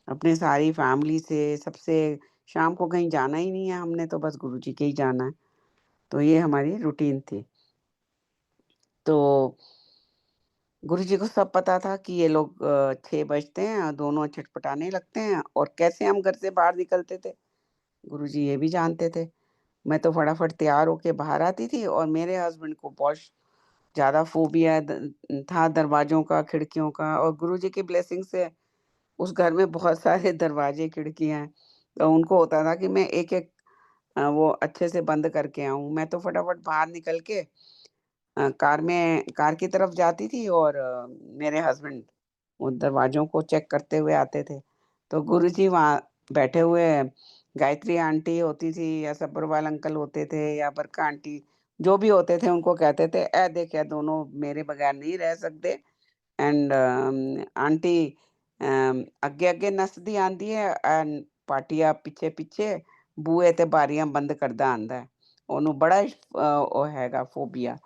अपनी सारी फैमिली से, सबसे। शाम को कहीं जाना ही नहीं है हमने, तो बस गुरुजी के ही जाना है। तो ये हमारी रूटीन थी। तो गुरुजी को सब पता था कि ये लोग 6 बजते हैं, दोनों छटपटाने लगते हैं, और कैसे हम घर से बाहर निकलते थे, गुरुजी ये भी जानते थे। मैं तो फटाफट तैयार होके बाहर आती थी, और मेरे हस्बैंड को बहुत ज़्यादा फ़ोबिया था दरवाज़ों का, खिड़कियों का, और गुरुजी की ब्लेसिंग से उस घर में बहुत सारे दरवाज़े, खिड़कियाँ हैं। तो उनको होता था कि मैं एक-एक वो अच्छे से बंद करके आऊँ। मैं तो फटाफट बाहर निकल के कार की तरफ जाती थी, और मेरे हस्बैंड वो दरवाज़ों को चेक करते हुए आते थे। तो गुरुजी वहाँ बैठे हुए, गायत्री आंटी होती थी या सब्बरवाल अंकल होते थे या बरका आंटी, जो भी होते थे उनको कहते थे, "ए देख ये दोनों मेरे बगैर नहीं रह सकते।" एंड आंटी ਅੱਗੇ-ਅੱਗੇ ਨੱਸਦੀ ਆਂਦੀ ਹੈ, ਐਂਡ ਪਾਟੀਆ ਪਿੱਛੇ-ਪਿੱਛੇ ਬੂਹੇ ਤੇ ਬਾਰੀਆਂ ਬੰਦ ਕਰਦਾ ਆਂਦਾ ਹੈ। ਉਹਨੂੰ ਬੜਾ ਉਹ ਹੈਗਾ ਫੋਬੀਆ,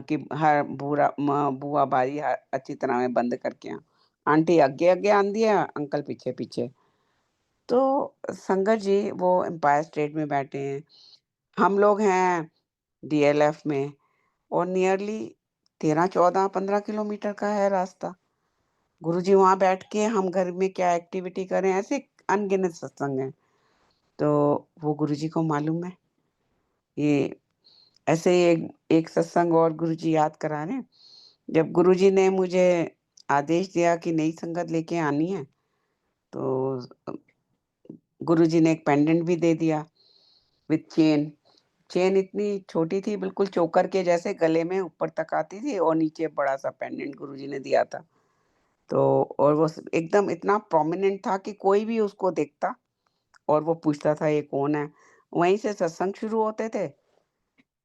कि हर बूहा बारी अच्छी तरह में बंद करके आंटी आगे आगे आंदी है, अंकल पीछे पीछे। तो संगत जी वो एम्पायर स्टेट में बैठे हैं, हम लोग हैं डीएलएफ में, और नियरली 13-14-15 किलोमीटर का है रास्ता। गुरुजी वहां बैठ के हम घर में क्या एक्टिविटी करें, ऐसे अनगिनत सत्संग हैं। तो वो गुरुजी को मालूम है। ये ऐसे ही एक सत्संग और गुरुजी याद करा रहे हैं। जब गुरुजी ने मुझे आदेश दिया कि नई संगत लेके आनी है, तो गुरुजी ने एक पेंडेंट भी दे दिया विथ चेन। चेन इतनी छोटी थी, बिल्कुल चोकर के जैसे, गले में ऊपर तक आती थी, और नीचे बड़ा-सा पेंडेंट गुरुजी ने दिया था। तो और वो एकदम इतना प्रोमिनेंट था कि कोई भी उसको देखता और वो पूछता था ये कौन है? वहीं से सत्संग शुरू होते थे,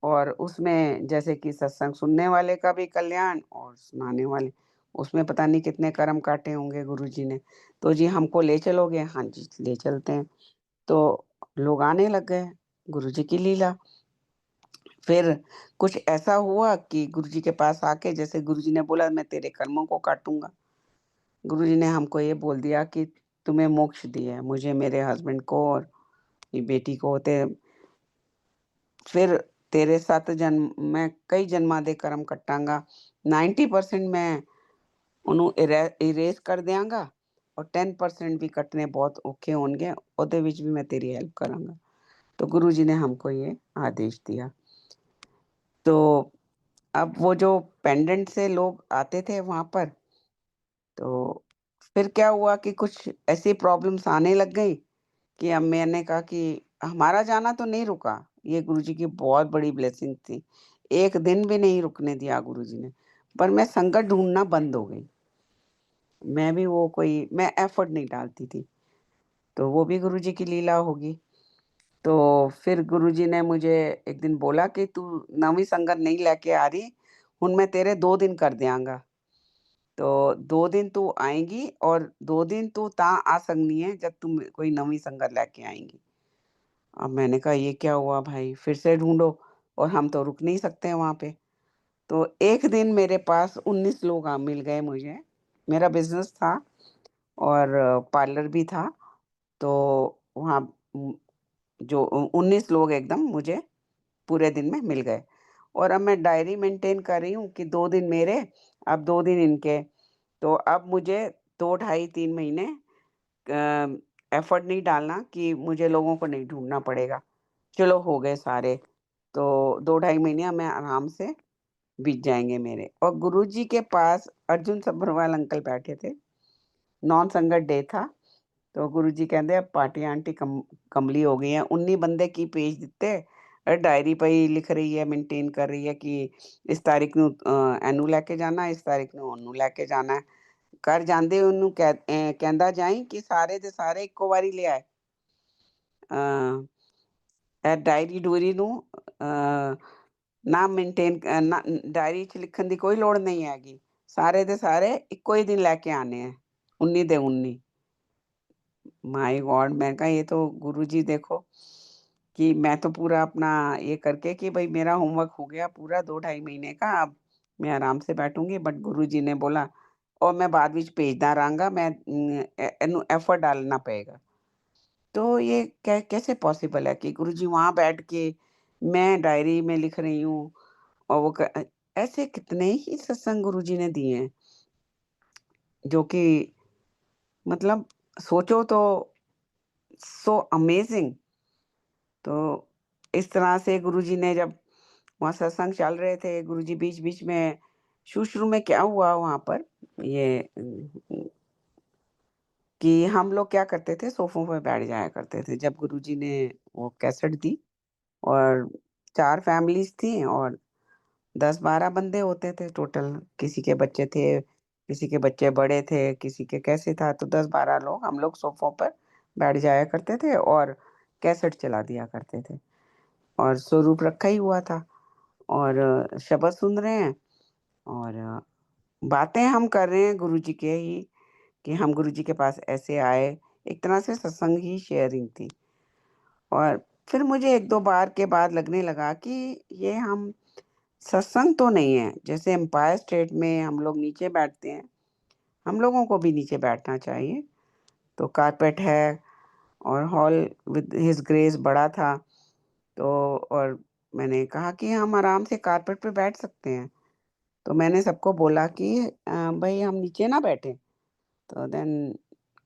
और उसमें जैसे कि सत्संग सुनने वाले का भी कल्याण और सुनाने वाले, उसमें पता नहीं कितने कर्म काटे होंगे गुरुजी ने। तो जी हमको ले चलोगे? हाँ जी, ले चलते हैं। तो लोग आने लग गए, गुरुजी की लीला। फिर कुछ ऐसा हुआ कि गुरुजी के पास आके जैसे गुरुजी ने बोला मैं तेरे कर्मों को काटूँगा। गुरुजी ने हमको ये बोल दिया कि तुम्हें मोक्ष दिया है, मुझे, मेरे हस्बैंड को और ये बेटी को, ते फिर तेरे साथ जन्म मैं कई जन्माਂ ਦੇ ਕਰਮ ਕੱਟਾਂਗਾ। 90% ਮੈਂ ਉਹਨੂੰ ਇਰੇਜ਼ ਕਰ ਦਿਆਂਗਾ, और 10% भी कटने बहुत औखे होंगे, ਉਹਦੇ ਵਿੱਚ भी मैं तेरी हेल्प करूँगा। तो गुरुजी ने हमको ये आदेश दिया। तो अब वो जो पेंडेंट से लोग आते थे वहाँ पर, तो फिर क्या हुआ कि कुछ ऐसी प्रॉब्लम्स आने लग गई कि अब मैंने कहा कि हमारा जाना तो नहीं रुका, ये गुरुजी की बहुत बड़ी ब्लेसिंग थी। 1 दिन भी नहीं रुकने दिया गुरुजी ने, पर मैं संगत ढूँढना बंद हो गई। मैं एफर्ट नहीं डालती थी, तो वो भी गुरुजी की लीला होगी। तो फिर गुरुजी ने मुझे एक दिन बोला कि तू नवीं संगत नहीं लेके आ रही, ਹੁਣ ਮੈਂ ਤੇਰੇ 2 ਦਿਨ ਕਰ ਦਿਆਂਗਾ। तो 2 दिन तू आएँगी और 2 दिन तू तां आ सकनी है जब तुम कोई नवी संगत लेके आएँगी। अब मैंने कहा ये क्या हुआ भाई? फिर से ढूँढो और हम तो रुक नहीं सकते हैं वहाँ पे। तो एक दिन मेरे पास 19 लोग मिल गए मुझे। मेरा बिज़नेस था और पार्लर भी था। तो वहाँ जो 19 लोग एकदम मुझे पूरे दिन में मिल गए। और अब मैं डायरी मेंटेन कर रही हूँ कि 2 दिन मेरे, अब 2 दिन इनके। तो अब मुझे 2 ढाई 3 महीने एफर्ट नहीं डालना कि मुझे लोगों को नहीं ढूँढना पड़ेगा। चलो हो गए सारे, तो 2 ढाई महीने मैं आराम से बीत जाएँगे मेरे। और गुरुजी के पास अर्जुन सब्बरवाल अंकल बैठे थे, नॉन संगत डे था। तो गुरुजी ਕਹਿੰਦੇ अब पार्टी आंटी कमली हो गई है। 19 ਬੰਦੇ ਕੀ ਪੇਜ ਦਿੱਤੇ, ਡਾਇਰੀ ਪਈ ਲਿਖ ਰਹੀ ਹੈ, ਮੇਨਟੇਨ ਕਰ ਰਹੀ ਹੈ ਕਿ ਇਸ ਤਾਰੀਖ ਨੂੰ ਇਹਨੂੰ ਲੈ ਕੇ ਜਾਣਾ, ਇਸ ਤਾਰੀਖ ਨੂੰ ਉਹਨੂੰ ਲੈ ਕੇ ਜਾਣਾ ਹੈ। ਘਰ ਜਾਂਦੇ ਉਹਨੂੰ ਕਹਿੰਦਾ ਜਾਈਂ ਕਿ ਸਾਰੇ ਦੇ ਸਾਰੇ ਇੱਕੋ ਵਾਰੀ ਲਿਆਏ। ਇਹ ਡਾਇਰੀ-ਡੂਇਰੀ ਨੂੰ ਨਾ ਮੇਨਟੇਨ ਨਾ ਡਾਇਰੀ 'ਚ ਲਿਖਣ ਦੀ ਕੋਈ ਲੋੜ ਨਹੀਂ ਹੈਗੀ। ਸਾਰੇ ਦੇ ਸਾਰੇ ਇੱਕੋ ਹੀ दिन ਲੈ ਕੇ ਆਣੇ ਹੈ, 19 ਦੇ 19। My God! मैंने कहा ये तो गुरुजी देखो कि मैं तो पूरा अपना ये करके कि भई मेरा होमवर्क हो गया पूरा 2 ढाई महीने का, अब मैं आराम से बैठूँगी। बट गुरुजी ने बोला और मैं बाद ਵਿੱਚ ਭੇਜਦਾ ਰਹਾਂਗਾ, मैं ਇਹਨੂੰ एफर्ट डालना पड़ेगा। तो ये कैसे पॉसिबल है कि गुरुजी वहाँ बैठ के मैं डायरी में लिख रही हूँ और ऐसे कितने ही सत्संग गुरुजी ने दिए हैं, जो कि मतलब सोचो तो सो अमेजिंग। तो इस तरह से गुरुजी ने जब वहाँ सत्संग चल रहे थे, गुरुजी बीच-बीच में शुरू-शुरू में क्या हुआ वहाँ पर ये कि हम लोग क्या करते थे, सोफ़ों पे बैठ जाया करते थे। जब गुरुजी ने वो कैसेट दी और 4 फैमिलीज़ थी और 10-12 बंदे होते थे टोटल। किसी के बच्चे थे, किसी के बच्चे बड़े थे, किसी के कैसे था, तो 10-12 लोग हम लोग सोफ़ों पर बैठ जाया करते थे और कैसेट चला दिया करते थे। और स्वरूप रखा ही हुआ था और शब्द सुन रहे हैं और बातें हम कर रहे हैं गुरुजी के ही कि हम गुरुजी के पास ऐसे आए, एक तरह से सत्संग ही शेयरिंग थी। और फिर मुझे 1-2 बार के बाद लगने लगा कि ये हम सत्संग तो नहीं है, जैसे एम्पायर स्टेट में हम लोग नीचे बैठते हैं, हम लोगों को भी नीचे बैठना चाहिए। तो कारपेट है और हॉल विद हिज ग्रेस बड़ा था। तो और मैंने कहा कि हम आराम से कारपेट पे बैठ सकते हैं। तो मैंने सबको बोला कि भई हम नीचे ना बैठें। तो देन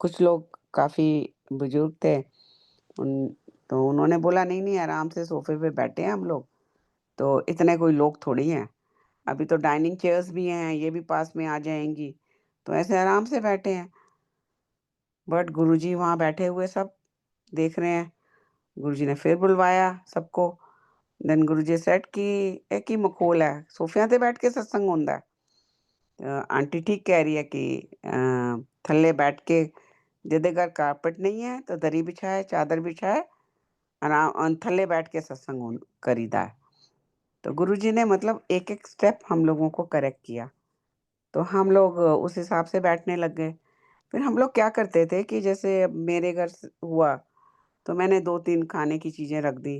कुछ लोग काफ़ी बुजुर्ग थे, उन तो उन्होंने बोला नहीं-नहीं आराम से सोफ़े पे बैठे हैं हम लोग, तो इतने कोई लोग थोड़ी हैं। अभी तो डाइनिंग चेयर्स भी हैं, ये भी पास में आ जाएँगी, तो ऐसे आराम से बैठे हैं। बट गुरुजी वहाँ बैठे हुए सब देख रहे हैं। गुरुजी ने फिर बुलवाया सबको। देन गुरुजी सेड कि "ਇਹ ਕੀ ਮਖੌਲ ਹੈ, ਸੋਫਿਆਂ ਤੇ ਬੈਠ ਕੇ ਸਤਸੰਗ ਹੁੰਦਾ ਹੈ?" आंटी ठीक कह रही है कि थल्ले बैठ के जिहदे घर कारपेट नहीं है तो दरी बिछाए, चादर बिछाए, थल्ले बैठ के सत्संग करीदा है। तो गुरुजी ने मतलब एक-एक स्टेप हम लोगों को करेक्ट किया। तो हम लोग उस हिसाब से बैठने लग गए। फिर हम लोग क्या करते थे कि जैसे अब मेरे घर हुआ तो मैंने 2-3 खाने की चीज़ें रख दी।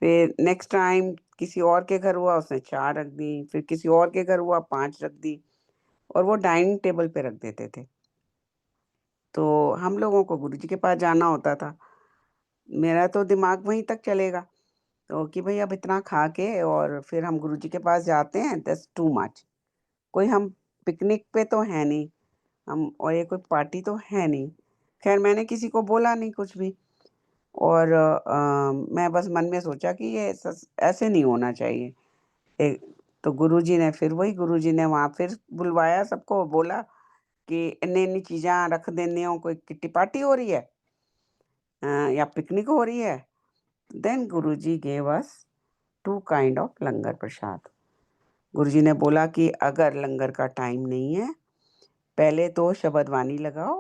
फिर नेक्स्ट टाइम किसी और के घर हुआ उसने 4 रख दी, फिर किसी और के घर हुआ 5 रख दी और वो डाइनिंग टेबल पे रख देते थे। तो हम लोगों को गुरुजी के पास जाना होता था। मेरा तो दिमाग वहीं तक चलेगा, तो कि भई अब इतना खा के और फिर हम गुरुजी के पास जाते हैं, दैट्स टू मच। कोई हम पिकनिक पे तो है नहीं, हम और ये कोई पार्टी तो है नहीं। ख़ैर मैंने किसी को बोला नहीं कुछ भी और मैं बस मन में सोचा कि ये ऐसे नहीं होना चाहिए। ए तो गुरुजी ने फिर वही गुरुजी ने वहाँ फिर बुलवाया सबको, बोला कि इन्नी-इन्नी चीज़ां रख देने हो, कोई किट्टी पार्टी हो रही है या पिकनिक हो रही है? Then Guruji gave us 2 kind of langar prasad. Guruji ने बोला कि अगर लंगर का टाइम नहीं है, पहले तो शबद-बानी लगाओ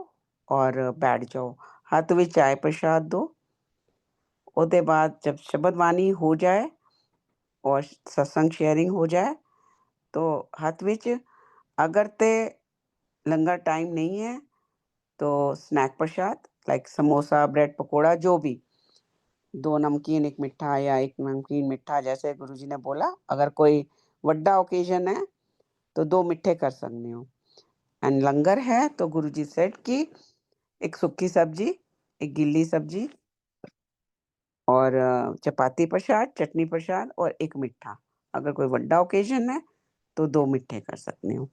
और बैठ जाओ। हत्थ विच चाय प्रसाद दो, ਉਹਦੇ बाद जब शबद-बानी हो जाए और सत्संग शेयरिंग हो जाए, तो हत्थ विच अगर ते लंगर टाइम नहीं है, तो स्नैक प्रसाद लाइक समोसा, ब्रेड पकोड़ा जो भी, 2 नमकीन, 1 मिठा या 1 नमकीन मिठा जैसे गुरुजी ने बोला, अगर कोई वड्डा ओकेज़न है, तो 2 मिठे कर सकने हो। एंड लंगर है तो गुरुजी सेड कि 1 सुक्की सब्जी, 1 गीली सब्जी और चपाती प्रसाद, चटनी प्रसाद और 1 मिठा। अगर कोई वड्डा ओकेज़न है, तो 2 मिठे कर सकते हो।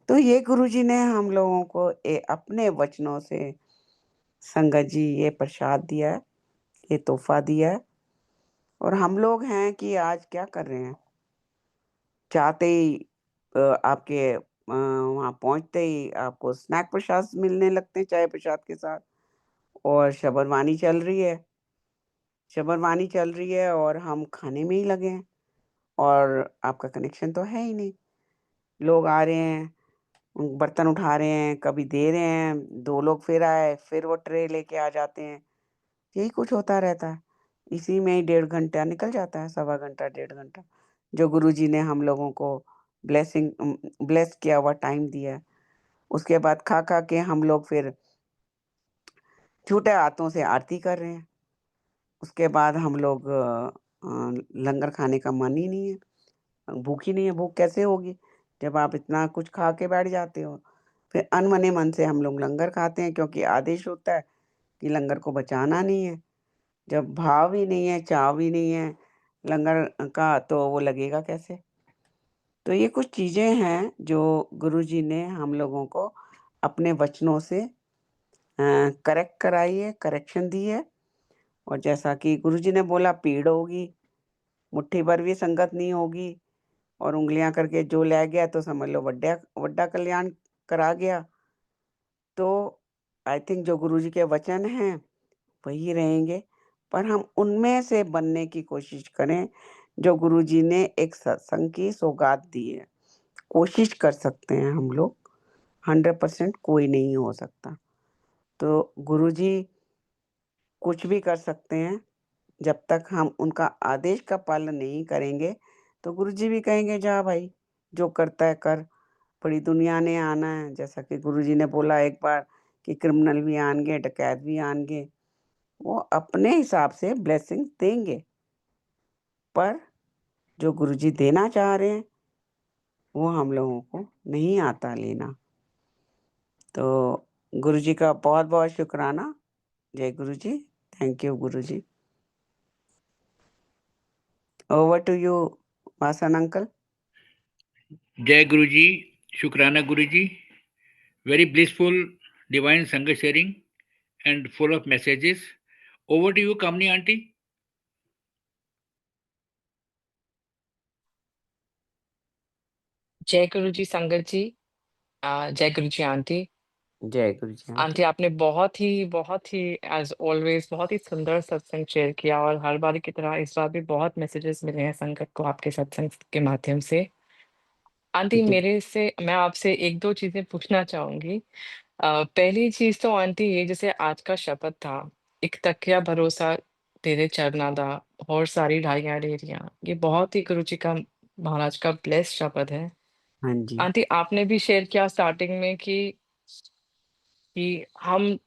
तो ये गुरुजी ने हम लोगों को अपने वचनों से संगत जी ये प्रसाद दिया है, ये तोहफ़ा दिया है और हम लोग हैं कि आज क्या कर रहे हैं, चाहते ही आपके वहाँ पहुँचते ही आपको स्नैक प्रसाद मिलने लगते हैं चाय प्रसाद के साथ और शबरवानी चल रही है और हम खाने में ही लगे हैं और आपका कनेक्शन तो है ही नहीं। लोग आ रहे हैं, बर्तन उठा रहे हैं, कभी दे रहे हैं, 2 लोग फिर आए, फिर वो ट्रे लेके आ जाते हैं। यही कुछ होता रहता है। इसी में ही 1.5 घंटा निकल जाता है, सवा घंटा, 1.5 घंटा, जो गुरुजी ने हम लोगों को ब्लेस किया हुआ टाइम दिया है। उसके बाद खा-खा के हम लोग फिर छूटे हाथों से आरती कर रहे हैं। उसके बाद हम लोग लंगर खाने का मन ही नहीं है, भूख ही नहीं है, भूख कैसे होगी जब आप इतना कुछ खा के बैठ जाते हो। फिर अनबने मन से हम लोग लंगर खाते हैं क्योंकि आदेश होता है कि लंगर को बचाना नहीं है। जब भाव ही नहीं है, चाव ही नहीं है लंगर का तो वो लगेगा कैसे? तो ये कुछ चीज़ें हैं जो गुरुजी ने हम लोगों को अपने वचनों से करेक्ट कराई है, करेक्शन दी है और जैसा कि गुरुजी ने बोला पीड़ होगी, मुट्ठी भर भी संगत नहीं होगी और उँगलियाँ करके जो ले गया तो समझ लो वड्डा कल्याण करा गया। तो आई थिंक जो गुरुजी के वचन हैं वही रहेंगे, पर हम उनमें से बनने की कोशिश करें, जो गुरुजी ने एक सत्संग की सौगात दी है। कोशिश कर सकते हैं हम लोग, 100% कोई नहीं हो सकता। तो गुरुजी कुछ भी कर सकते हैं, जब तक हम उनका आदेश का पालन नहीं करेंगे, तो गुरुजी भी कहेंगे जा भाई, जो करता है कर, बड़ी दुनिया ने आना है। जैसा कि गुरुजी ने बोला एक बार कि क्रिमिनल भी आएँगे, डकैत भी आएँगे। वो अपने हिसाब से ब्लेसिंग देंगे, पर जो गुरुजी देना चाह रहे हैं, वो हम लोगों को नहीं आता लेना। तो गुरुजी का बहुत-बहुत शुकराना। जय Guruji. Thank you Guruji. Over to you Vasan uncle. जय गुरु जी, शुक्राना गुरु जी, very blissful divine Sangha sharing and full of messages. Over to you, Kamini auntie. जय गुरु जी संगत जी। जय गुरु जी आंटी। जय गुरुजी आंटी। आंटी आपने बहुत ही एज़ ऑलवेज़ बहुत ही सुंदर सत्संग शेयर किया और हर बारी की तरह इस बार भी बहुत मैसेजेस मिले हैं संगत को आपके सत्संग के माध्यम से। आंटी जी, मैं आपसे 1-2 चीज़ें पूछना चाहूँगी। पहली चीज़ तो आंटी ये जैसे आज का शब्द था, "एक तकिया भरोसा तेरे चरना और सारी ढाइयाँ ढेरियाँ।" ये बहुत ही गुरु जी का महाराज का ब्लेस्ड शब्द है। हाँ जी, आंटी आपने भी शेयर किया स्टार्टिंग में कि हम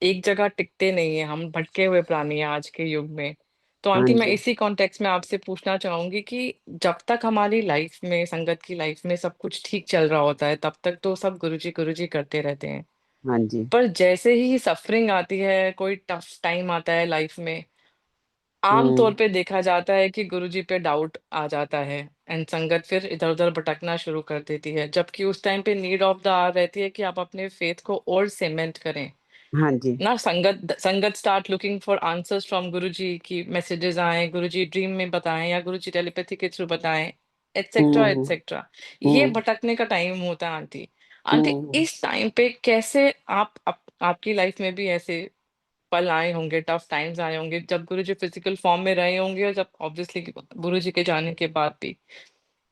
एक जगह टिकते नहीं हैं, हम भटके हुए प्राणी हैं आज के युग में। तो हाँ आंटी मैं जी, इसी कॉन्टेक्स्ट में आपसे पूछना चाहूँगी कि जब तक हमारी लाइफ में संगत की लाइफ में सब कुछ ठीक चल रहा होता है, तब तक तो सब गुरुजी करते रहते हैं। हाँ जी। पर जैसे ही सफरिंग आती है, कोई टफ टाइम आता है लाइफ में, आम तौर हुँ, पे देखा जाता है कि गुरुजी पे डाउट आ जाता है एंड संगत फिर इधर-उधर भटकना शुरू कर देती है। जबकि उस टाइम पे नीड ऑफ द आवर रहती है कि आप अपने फेथ को और सीमेंट करें। हाँ जी। ना संगत start looking for answers from Guruji की मैसेजेस आए, गुरुजी ड्रीम में बताएँ या गुरुजी टेलीपैथी के थ्रू बताएँ, एटसेट्रा, हुँ, हुँ, एटसेट्रा। ये हुँ, भटकने का टाइम होता है आंटी। आंटी हुँ, हुँ। इस टाइम पे कैसे आपकी लाइफ में भी ऐसे पल आए होंगे, टफ टाइम्स आए होंगे जब गुरुजी फिजिकल फॉर्म में रहे होंगे और जब ऑब्वियसली गुरुजी के जाने के बाद भी।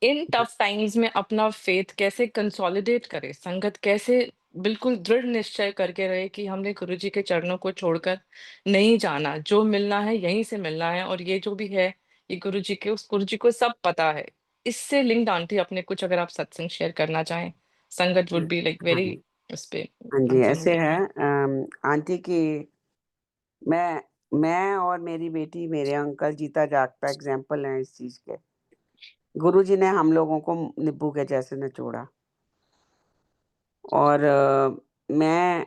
इन टफ टाइम्स में अपना फेथ कैसे कंसोलिडेट करे? संगत कैसे बिल्कुल दृढ़ निश्चय करके रहे कि हमने गुरुजी के चरणों को छोड़कर नहीं जाना, जो मिलना है यहीं से मिलना है और ये जो भी है, ये गुरुजी को सब पता है। इससे लिंक्ड आंटी अपने कुछ अगर आप सत्संग शेयर करना चाहें, संगत वुड बी लाइक हाँ वेरी जी, उस पे हाँ जी, आंसर ऐसे होगी। है आंटी की मैं और मेरी बेटी, मेरे अंकल जीता जागता एग्ज़ाम्पल हैं इस चीज़ के। गुरुजी ने हम लोगों को नींबू के जैसे निचोड़ा और मैं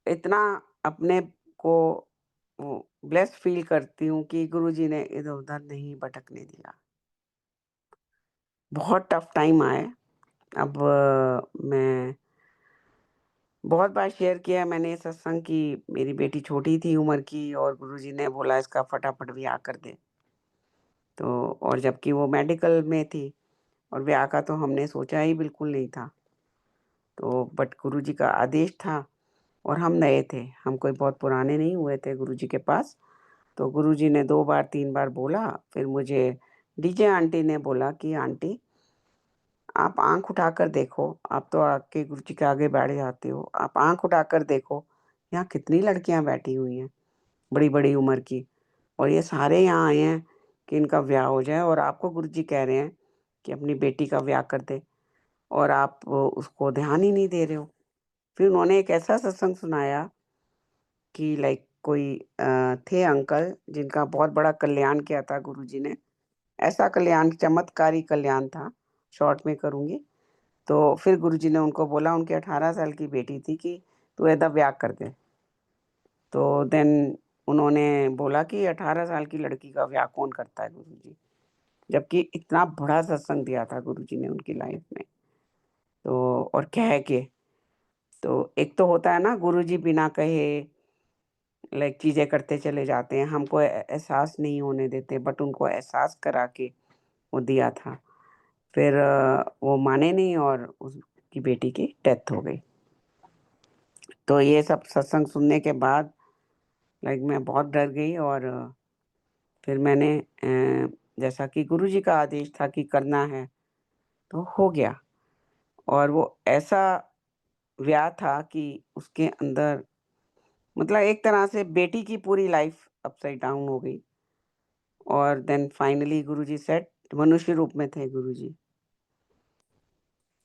इतना अपने को वो ब्लेस्ड फ़ील करती हूँ कि गुरुजी ने इधर-उधर नहीं भटकने दिया। बहुत टफ़ टाइम आए, अब मैं बहुत बार शेयर किया है मैंने ये सत्संग कि मेरी बेटी छोटी थी उम्र की और गुरुजी ने बोला इसका फटाफट ब्याह कर दे। तो और जबकि वो मेडिकल में थी और ब्याह का तो हमने सोचा ही बिल्कुल नहीं था। तो बट गुरुजी का आदेश था और हम नए थे, हम कोई बहुत पुराने नहीं हुए थे गुरुजी के पास। तो गुरुजी ने 2 बार 3 बार बोला, फिर मुझे डीजे आंटी ने बोला कि आंटी आप आँख उठाकर देखो, आप तो आके गुरुजी के आगे बैठ जाते हो, आप आँख उठाकर देखो, यहाँ कितनी लड़कियाँ बैठी हुई हैं, बड़ी-बड़ी उम्र की और ये सारे यहाँ आए हैं कि इनका ब्याह हो जाए और आपको गुरुजी कह रहे हैं कि अपनी बेटी का ब्याह कर दे और आप उसको ध्यान ही नहीं दे रहे हो। फिर उन्होंने एक ऐसा सत्संग सुनाया कि लाइक कोई थे अंकल जिनका बहुत बड़ा कल्याण किया था गुरुजी ने। ऐसा कल्याण चमत्कारी कल्याण था, शॉर्ट में करूँगी। तो फिर गुरुजी ने उनको बोला उनकी 18 साल की बेटी थी कि तू एदा ब्याह कर दे। तो देन उन्होंने बोला कि 18 साल की लड़की का ब्याह कौन करता है गुरुजी? जबकि इतना बड़ा सत्संग दिया था गुरुजी ने उनकी लाइफ में। तो और कह के, तो एक तो होता है ना गुरुजी बिना कहे लाइक चीज़ें करते चले जाते हैं, हमको एहसास नहीं होने देते बट उनको एहसास करा के वो दिया था। फिर वो माने नहीं और उसकी बेटी की डेथ हो गई। तो ये सब सत्संग सुनने के बाद लाइक मैं बहुत डर गई और फिर मैंने जैसा कि गुरुजी का आदेश था कि करना है, तो हो गया और वो ऐसा ब्याह था कि उसके अंदर मतलब एक तरह से बेटी की पूरी लाइफ अपसाइड डाउन हो गई और देन फाइनली गुरुजी सेड मनुष्य रूप में थे गुरुजी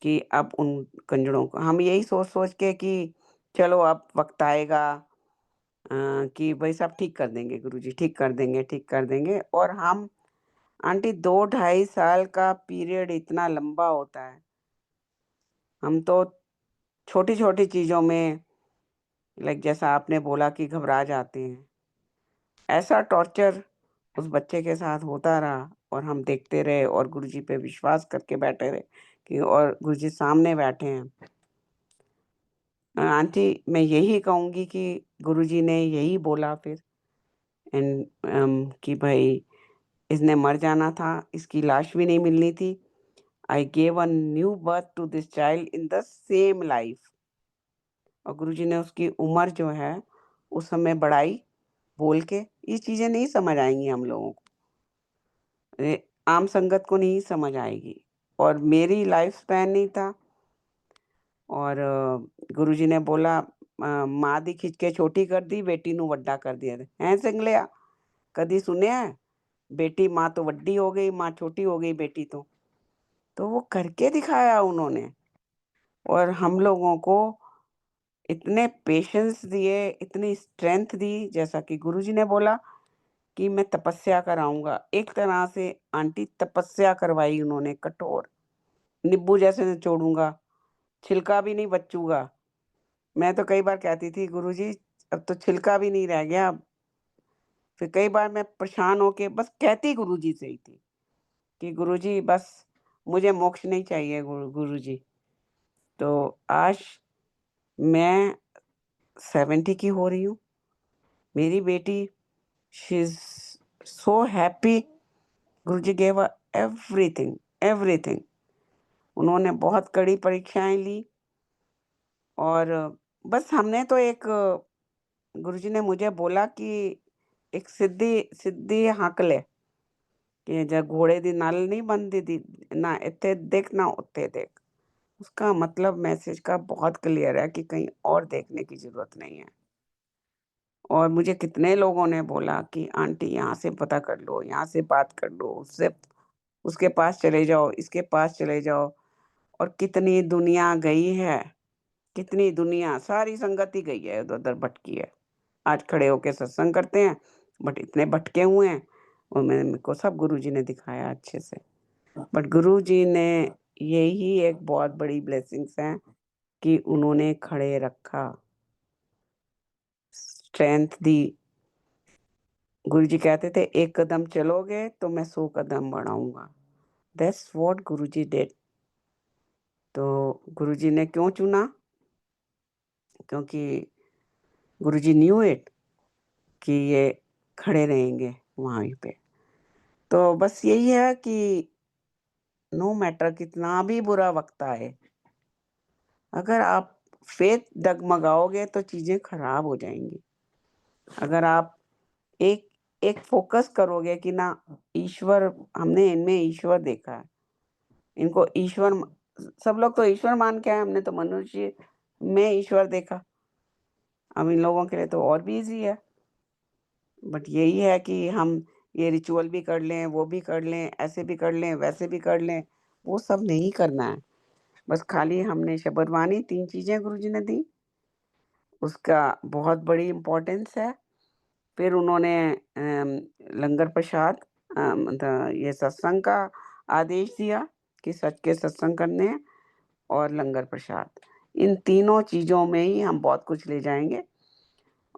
कि अब उन कंजरों को हम यही सोच-सोच के कि चलो अब वक़्त आएगा कि भई सब ठीक कर देंगे गुरुजी, ठीक कर देंगे और हम आंटी 2 ढाई साल का पीरियड इतना लंबा होता है। हम तो छोटी-छोटी चीज़ों में लाइक जैसा आपने बोला कि घबरा जाते हैं। ऐसा टॉर्चर उस बच्चे के साथ होता रहा और हम देखते रहे और गुरुजी पे विश्वास करके बैठे रहे कि और गुरुजी सामने बैठे हैं। आंटी मैं यही कहूँगी कि गुरुजी ने यही बोला फिर एंड कि भई इसने मर जाना था, इसकी लाश भी नहीं मिलनी थी। I give a new birth to this child in the same life और गुरुजी ने उसकी उम्र जो है, उस समय बढ़ाई बोल के। ये चीज़ें नहीं समझ आएँगी हम लोगों को। आम संगत को नहीं समझ आएगी और मेरी लाइफ स्पैन नहीं था और गुरुजी ने बोला माँ दी खिच के छोटी कर दी, बेटी ਨੂੰ ਵੱਡਾ ਕਰ ਦਿਆ। हैं ਸਿੰਗਲਿਆ, कदी सुनया है? बेटी माँ तो वड्डी हो गई, माँ छोटी हो गई बेटी तो। तो वो करके दिखाया उन्होंने और हम लोगों को इतने पेशेंस दिए, इतनी स्ट्रेंथ दी जैसा कि गुरुजी ने बोला कि मैं तपस्या कराऊँगा। एक तरह से आंटी तपस्या करवाई उन्होंने कठोर, नींबू जैसे निचोड़ूँगा, छिलका भी नहीं बचूँगा। मैं तो कई बार कहती थी गुरुजी अब तो छिलका भी नहीं रह गया। फिर कई बार मैं परेशान होके बस कहती गुरुजी से ही थी कि गुरुजी बस मुझे मोक्ष नहीं चाहिए गुरुजी। तो आज मैं 70 की हो रही हूँ। मेरी बेटी she is so happy Guruji give her everything, everything. उन्होंने बहुत कड़ी परीक्षाएँ ली और बस हमने तो एक गुरुजी ने मुझे बोला कि एक सीधी सीधी हाक ले कि जब घोड़े दी नल नहीं बनती थी ना इत्थे देख ना उत्थे देख। उसका मतलब मैसेज का बहुत क्लियर है कि कहीं और देखने की ज़रूरत नहीं है। और मुझे कितने लोगों ने बोला कि आंटी यहाँ से पता कर लो, यहाँ से बात कर लो, उससे उसके पास चले जाओ, इसके पास चले जाओ, और कितनी दुनिया गई है, कितनी दुनिया, सारी संगत ही गई है, इधर-उधर भटकी है। आज खड़े होके सत्संग करते हैं, बट इतने भटके हुए हैं, और मेरे को सब गुरुजी ने दिखाया अच्छे से। बट गुरुजी ने यही एक बहुत बड़ी ब्लेसिंग्स है कि उन्होंने खड़े रखा, स्ट्रेंथ दी। गुरुजी कहते थे, "एक कदम चलोगे तो मैं 100 कदम बढ़ाऊँगा।" That's what Guruji did. तो गुरुजी ने क्यों चुना? क्योंकि गुरुजी न्यू इट कि ये खड़े रहेंगे वहीं पे। तो बस यही है कि नो मैटर कितना भी बुरा वक़्त आए, अगर आप फ़ेथ डगमगाओगे तो चीज़ें खराब हो जाएँगी। अगर आप एक एक फ़ोकस करोगे कि ना, ईश्वर, हमने इनमें ईश्वर देखा है। इनको ईश्वर म सब लोग तो ईश्वर मान के आए, हमने तो मनुष्य में ईश्वर देखा। अब इन लोगों के लिए तो और भी ईज़ी है। बट यही है कि हम ये रिचुअल भी कर लें, वो भी कर लें, ऐसे भी कर लें, वैसे भी कर लें, वो सब नहीं करना है। बस खाली हमने शबरवानी 3 चीज़ें गुरुजी ने दी, उसका बहुत बड़ी इम्पोर्टेंस है। फिर उन्होंने लंगर प्रसाद, मतलब ये सत्संग का आदेश दिया कि सच के सत्संग करने हैं, और लंगर प्रसाद। इन तीनों चीज़ों में ही हम बहुत कुछ ले जाएँगे,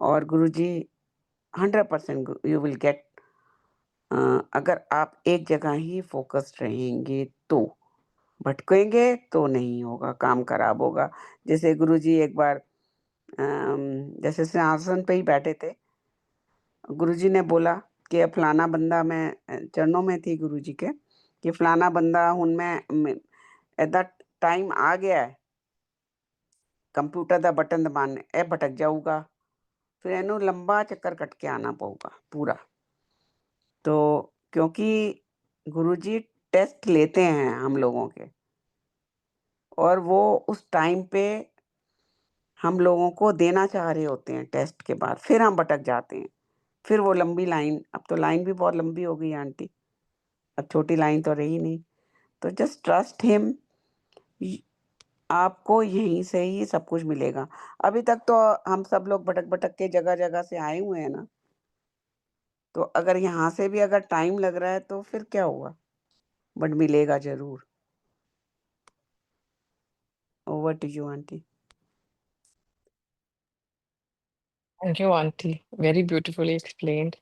और गुरुजी 100% यू विल गेट, अगर आप एक जगह ही फ़ोकस्ड रहेंगे तो। भटकेंगे तो नहीं होगा, काम खराब होगा। जैसे गुरुजी एक बार जैसे सिंहासन पे ही बैठे थे, गुरुजी ने बोला कि फलाना बंदा, मैं चरणों में थी गुरुजी के, कि फलाना बंदा हुण मैं एदा टाइम आ गया है, कंप्यूटर दा बटन दबाने, ए भटक जाऊगा, फिर इन्हू लंबा चक्कर कट के आना पऊगा पूरा। तो क्योंकि गुरुजी टेस्ट लेते हैं हम लोगों के, और वो उस टाइम पे हम लोगों को देना चाह रहे होते हैं टेस्ट के बाद, फिर हम भटक जाते हैं। फिर वो लंबी लाइन, अब तो लाइन भी बहुत लंबी हो गई है आंटी, अब छोटी लाइन तो रही नहीं। तो जस्ट ट्रस्ट हिम, य आपको यहीं से ही सब कुछ मिलेगा। अभी तक तो हम सब लोग भटक-भटक के जगह-जगह से आए हुए हैं ना, तो अगर यहाँ से भी अगर टाइम लग रहा है तो फिर क्या हुआ? बट मिलेगा ज़रूर। Over to you aunty. Thank you aunty, very beautifully explained.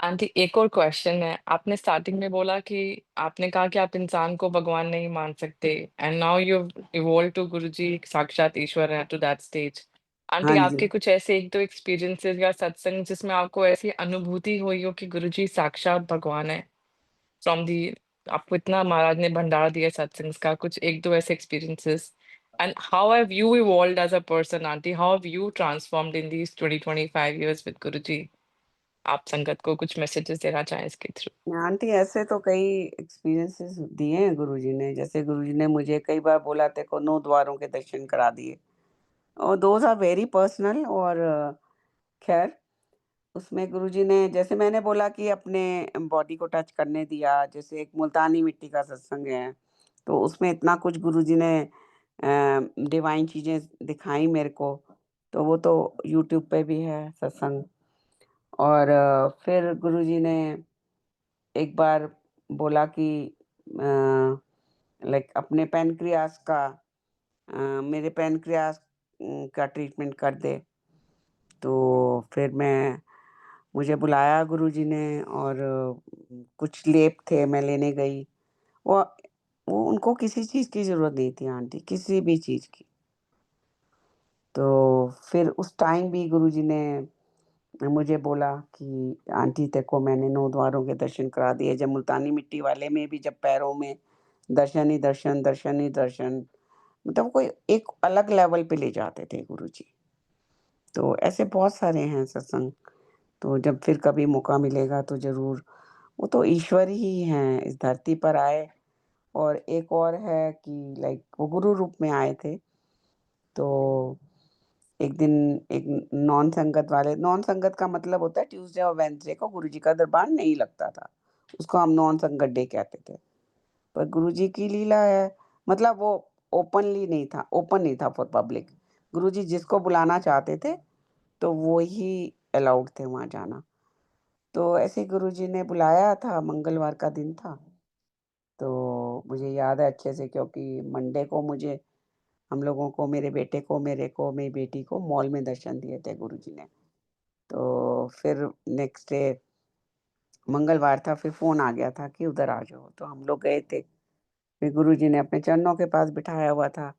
Aunty एक और क्वेश्चन है, आपने स्टार्टिंग में बोला कि आपने कहा कि आप इंसान को भगवान नहीं मान सकते and now you evolve to Guruji साक्षात ईश्वर है टू दैट स्टेज। आंटी हाँ जी। आपके कुछ ऐसे 1-2 एक्सपीरियंसेस या सत्संग जिसमें आपको ऐसी अनुभूति हुई हो कि गुरुजी साक्षात भगवान है? फ्रॉम दी आपको इतना महाराज ने भंडारा दिया है सत्संग का, कुछ 1-2 ऐसे experiences and how have you evolved as a person auntie? How have you transformed in these 20-25 years with Guruji? आप संगत को कुछ मैसेजेस देना चाहें इसके थ्रू? आंटी ऐसे तो कई एक्सपीरियंसेस दिए हैं गुरुजी ने। जैसे गुरुजी ने मुझे कई बार बोला, तेरे को 9 द्वारों के दर्शन करा दिए, और दोज़ आर वेरी पर्सनल। और ख़ैर, उसमें गुरुजी ने, जैसे मैंने बोला कि अपने बॉडी को टच करने दिया, जैसे एक मुल्तानी मिट्टी का सत्संग है, तो उसमें इतना कुछ गुरुजी ने डिवाइन चीज़ें दिखाई मेरे को, तो वो तो यूट्यूब पे भी है सत्संग। और फिर गुरुजी ने एक बार बोला कि लाइक अपने पैनक्रियाज़ का, मेरे पैनक्रियाज़ का ट्रीटमेंट कर दे। तो फिर मुझे बुलाया गुरुजी ने, और कुछ लेप थे, मैं लेने गई। वो वो उनको किसी चीज़ की ज़रूरत नहीं थी आंटी, किसी भी चीज़ की। तो फिर उस टाइम भी गुरुजी ने मुझे बोला कि आंटी, तेरे को मैंने 9 द्वारों के दर्शन करा दिए। जब मुल्तानी मिट्टी वाले में भी, जब पैरों में दर्शन ही दर्शन, दर्शन ही दर्शन, मतलब कोई एक अलग लेवल पे ले जाते थे गुरुजी। तो ऐसे बहुत सारे हैं सत्संग, तो जब फिर कभी मौका मिलेगा तो ज़रूर। वो तो ईश्वर ही हैं, इस धरती पर आए। और एक और है कि लाइक वो गुरु रूप में आए थे। तो एक दिन एक नॉन संगत का मतलब होता है ट्यूसडे और वेडनेसडे को गुरुजी का दरबार नहीं लगता था। उसको हम नॉन संगत डे कहते थे। पर गुरुजी की लीला है, मतलब वो ओपन नहीं था फॉर पब्लिक। गुरुजी जिसको बुलाना चाहते थे, तो वो ही अलाउड थे वहाँ जाना। तो ऐसे ही गुरुजी ने बुलाया था, मंगलवार का दिन था। तो मुझे याद है अच्छे से, क्योंकि मंडे को मुझे हम लोगों को, मेरे बेटे को, मेरे को, मेरी बेटी को मॉल में दर्शन दिए थे गुरुजी ने। तो फिर नेक्स्ट डे मंगलवार था, फिर फ़ोन आ गया था कि उधर आ जाओ, तो हम लोग गए थे। फिर गुरुजी ने अपने चरणों के पास बिठाया हुआ था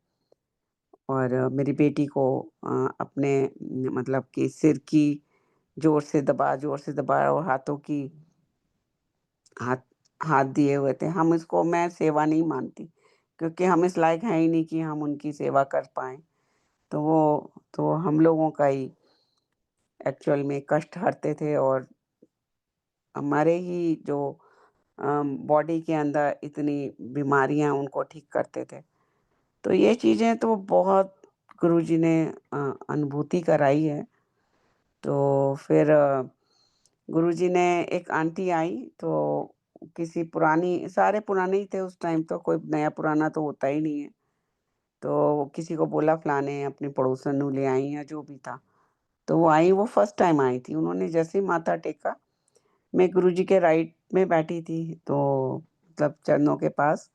और मेरी बेटी को अपने मतलब कि सिर की ज़ोर से दबा और हाथों की हाथ हाथ दिए हुए थे। हम इसको मैं सेवा नहीं मानती, क्योंकि हम इस लायक हैं ही नहीं कि हम उनकी सेवा कर पाएँ। तो हम लोगों का ही एक्चुअल में कष्ट हरते थे और हमारे ही जो बॉडी के अंदर इतनी बीमारियाँ उनको ठीक करते थे। तो ये चीज़ें तो बहुत गुरुजी ने अनुभूति कराई है। तो फिर गुरुजी ने एक आंटी आई, तो किसी पुरानी सारे पुराने ही थे उस टाइम, तो कोई नया पुराना तो होता ही नहीं है। तो किसी को बोला फलाने अपनी पड़ोसन ਨੂੰ ले आई या जो भी था। तो वो आई, वो फर्स्ट टाइम आई थी। उन्होंने जैसे ही माथा टेका, मैं गुरुजी के राइट में बैठी थी, तो मतलब चरणों के पास।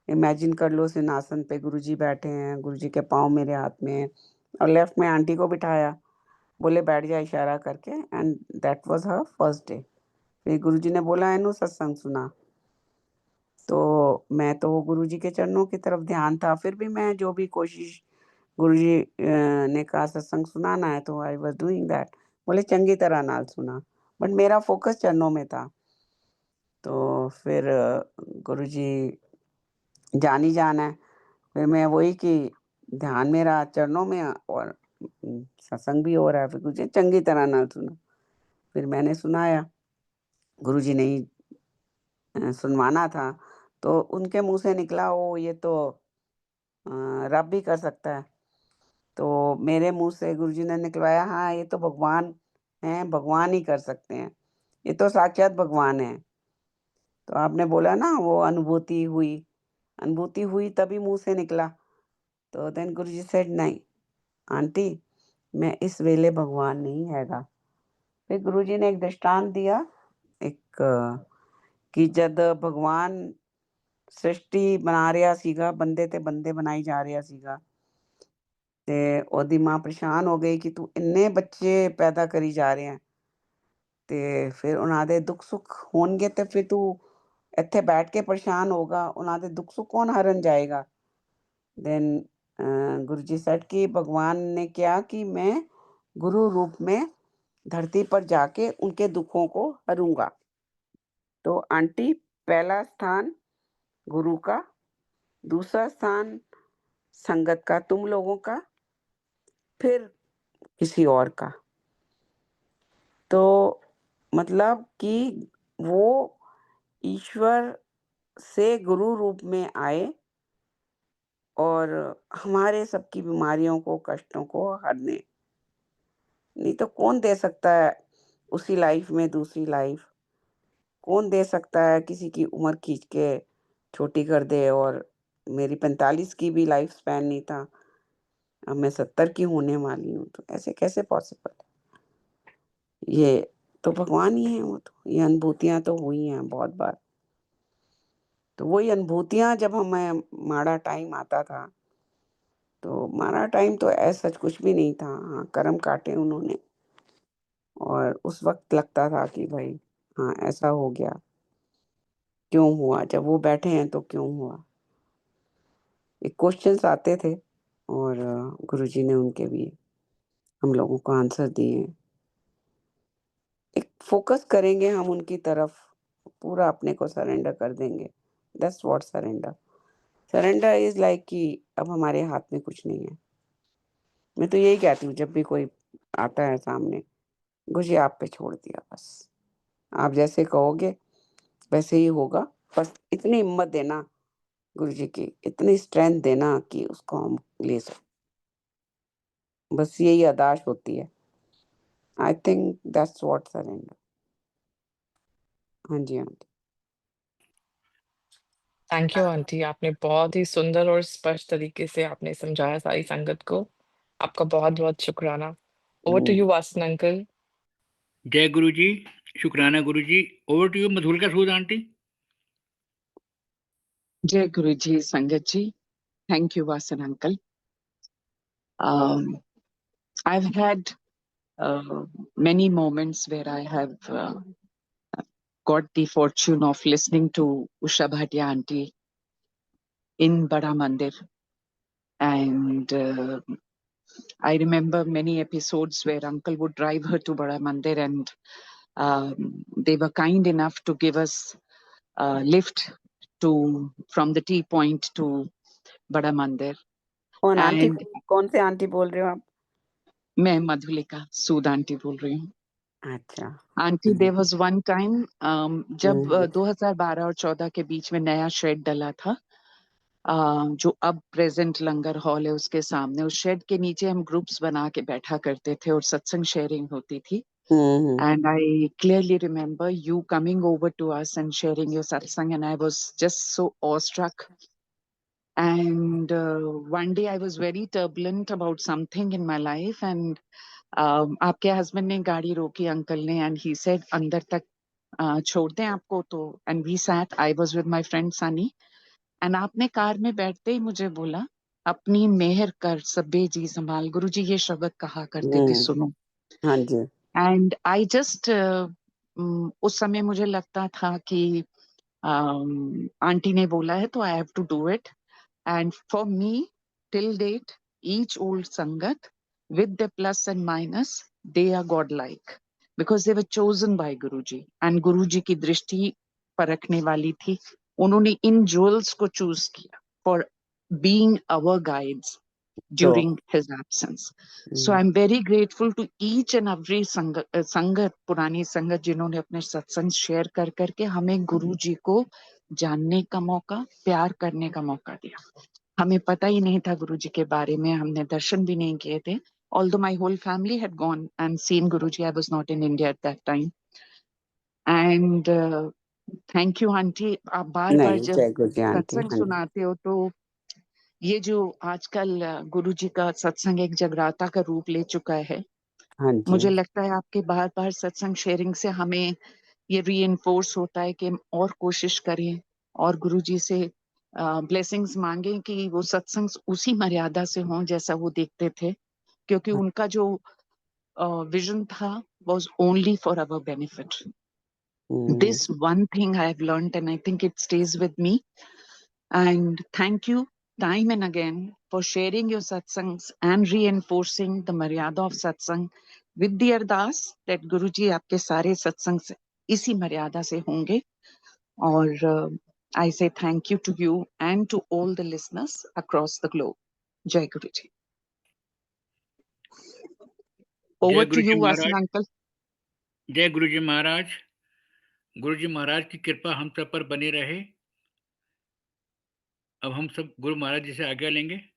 इमेजिन कर लो सिंहासन पे गुरुजी बैठे हैं, गुरुजी के पाँव मेरे हाथ में हैं और लेफ्ट में आंटी को बिठाया। बोले बैठ जा इशारा करके, and that was her first day. फिर गुरुजी ने बोला इन्हू सत्संग सुना। तो मैं तो गुरुजी के चरणों की तरफ ध्यान था, फिर भी मैं जो भी कोशिश गुरुजी ने कहा सत्संग सुनाना है, तो आई वाज़ डूइंग दैट। बोले चंगी तरह नाल सुना, बट मेरा फ़ोकस चरणों में था। तो फिर गुरुजी जान ही जान है, फिर मैं वही कि ध्यान मेरा चरणों में और सत्संग भी हो रहा है, फिर गुरुजी चंगी तरह नाल सुना। फिर मैंने सुनाया, गुरुजी ने ही सुनवाना था, तो उनके मुँह से निकला ओ ये तो रब भी कर सकता है। तो मेरे मुँह से गुरुजी ने निकलवाया हाँ, ये तो भगवान हैं, भगवान ही कर सकते हैं। ये तो साक्षात भगवान हैं। तो आपने बोला ना वो अनुभूति हुई तभी मुँह से निकला। तो देन गुरुजी सेड नहीं, आंटी मैं इस वेले भगवान नहीं हैगा। फिर गुरुजी ने एक दृष्टांत दिया, एक कि जद भगवान सृष्टि बना ਰਿਹਾ ਸੀਗਾ, ਬੰਦੇ ਤੇ ਬੰਦੇ ਬਣਾਈ ਜਾ ਰਿਹਾ ਸੀਗਾ ਤੇ ਉਹਦੀ ਮਾਂ ਪਰੇਸ਼ਾਨ ਹੋ ਗਈ ਕਿ ਤੂੰ ਇੰਨੇ ਬੱਚੇ ਪੈਦਾ ਕਰੀ ਜਾ ਰਿਹਾ ਤੇ ਫਿਰ ਉਹਨਾਂ ਦੇ ਦੁੱਖ ਸੁੱਖ ਹੋਣਗੇ ਤੇ ਫਿਰ ਤੂੰ ਇੱਥੇ ਬੈਠ ਕੇ ਪਰੇਸ਼ਾਨ ਹੋਗਾ, ਉਹਨਾਂ ਦੇ ਦੁੱਖ सुख कौन हरन जाएगा? देन गुरुजी सेड कि भगवान ने क्या कि मैं गुरु रूप में धरती पर जाके उनके दुखों को हरूँगा। तो आंटी पहला स्थान गुरु का, दूसरा स्थान संगत का, तुम लोगों का, फिर किसी और का। तो मतलब कि वो ईश्वर से गुरु रूप में आए और हमारे सबकी बीमारियों को, कष्टों को हरने। नहीं तो कौन दे सकता है उसी लाइफ में दूसरी लाइफ? कौन दे सकता है किसी की उम्र खींच के छोटी कर दे? और मेरी 45 की भी लाइफ स्पैन नहीं था। अब मैं 70 की होने वाली हूँ, तो ऐसे कैसे पॉसिबल है? ये तो भगवान ही हैं वो तो, ये अनुभूतियाँ तो हुई हैं बहुत बार। तो वही अनुभूतियाँ जब हमें माड़ा टाइम आता था, तो माड़ा टाइम तो ऐसा सच कुछ भी नहीं था। हाँ, कर्म काटे उन्होंने और उस वक़्त लगता था कि भई हाँ, ऐसा हो गया, क्यों हुआ? जब वो बैठे हैं तो क्यों हुआ? ये क्वेश्चन्स आते थे और गुरुजी ने उनके भी हम लोगों को आंसर दिए हैं। एक फ़ोकस करेंगे हम उनकी तरफ, पूरा अपने को सरेंडर कर देंगे, that's what surrender. Surrender is like कि अब हमारे हाथ में कुछ नहीं है। मैं तो यही कहती हूँ जब भी कोई आता है सामने, गुरुजी आप पे छोड़ दिया बस। आप जैसे कहोगे वैसे ही होगा, बस इतनी हिम्मत देना गुरुजी की, इतनी स्ट्रेंथ देना कि उसको हम ले सकें। बस यही अरदास होती है। I think that's what surrender. हाँ जी, हाँ जी। थैंक यू आंटी, आपने बहुत ही सुंदर और स्पष्ट तरीके से आपने समझाया सारी संगत को। आपका बहुत-बहुत शुक्राना। Over to hmm. You Vasan uncle. जय गुरु जी, शुक्राना Guru ji. Over to you Madhulika Sood auntie. Jai Guruji, Sangatji. Thank you, Vasan uncle. I've had many moments where I have got the fortune of listening to Usha Bhatia auntie in Bada Mandir. And I remember many episodes where uncle would drive her to Bada Mandir, and they were kind enough to give us a lift from the tea point to Bada Mandir. And कौन से aunty बोल रहे हो आप? मैं Madhulika Sood aunty बोल रही हूँ। अच्छा। Aunty, there was one time जब हुँ। 2012 और 14 के बीच में नया शेड डला था, जो अब प्रेजेंट लंगर हॉल है उसके सामने, उस शेड के नीचे हम ग्रुप्स बना के बैठा करते थे और सत्संग शेयरिंग होती थी। हुँ। And I clearly remember you coming over to us and sharing your satsang, and I was just so awestruck. And one day I was very turbulent about something in my life, and आपके husband ने गाड़ी रोकी uncle ने, and he said अंदर तक छोड़ दें आपको तो, and we sat, I was with my friend Sunny, and आपने कार में बैठते ही मुझे बोला, अपनी मेहर कर सब्बे जी संभाल। गुरुजी ये शब्द कहा करते थे, सुनो। हाँ जी। एंड आई जस्ट उस समय मुझे लगता था कि आंटी ने बोला है तो I have to do it. And for me, till date, each old Sangat, with their plus and minus, they are godlike because they were chosen by Guruji. And Guruji की दृष्टि परखने वाली थी। उन्होंने इन jewels को choose किया for being our guides during his absence. So I'm very grateful to each and every संगत, पुरानी संगत जिन्होंने अपने सत्संग शेयर कर करके हमें गुरुजी को जानने का मौका, प्यार करने का मौका दिया। हमें पता ही नहीं था गुरुजी के बारे में, हमने दर्शन भी नहीं किए थे। Although my whole family had gone and seen Guruji, I was not in India at that time. And thank you aunty, आप बार-बार नहीं, जब जय गुरु जी आंटी। सत्संग हाँ जी। सुनाते हो तो ये जो आजकल गुरुजी का सत्संग एक जगराता का रूप ले चुका है, हाँ जी। मुझे लगता है आपके बार-बार सत्संग शेयरिंग से हमें ये रीइंफोर्स होता है कि हम और कोशिश करें और गुरुजी से ब्लेसिंग्स मांगें कि वो सत्संग उसी मर्यादा से हों जैसा वो देखते थे, क्योंकि उनका जो विजन था was only for our benefit. This one thing I have learned, and I think it stays with me. And thank you time and again for sharing your satsangs and reinforcing the maryada of satsang with the ardas that Guruji आपके सारे सत्संग इसी मर्यादा से होंगे। और I say thank you to you and to all the listeners across the globe. Jai Guruji. Over जय to Guru you, ji Vasan Maharaj. uncle. जय गुरु जी महाराज। गुरु जी महाराज की कृपा हम सब पर बनी रहे। अब हम सब गुरु महाराज जी से आज्ञा लेंगे।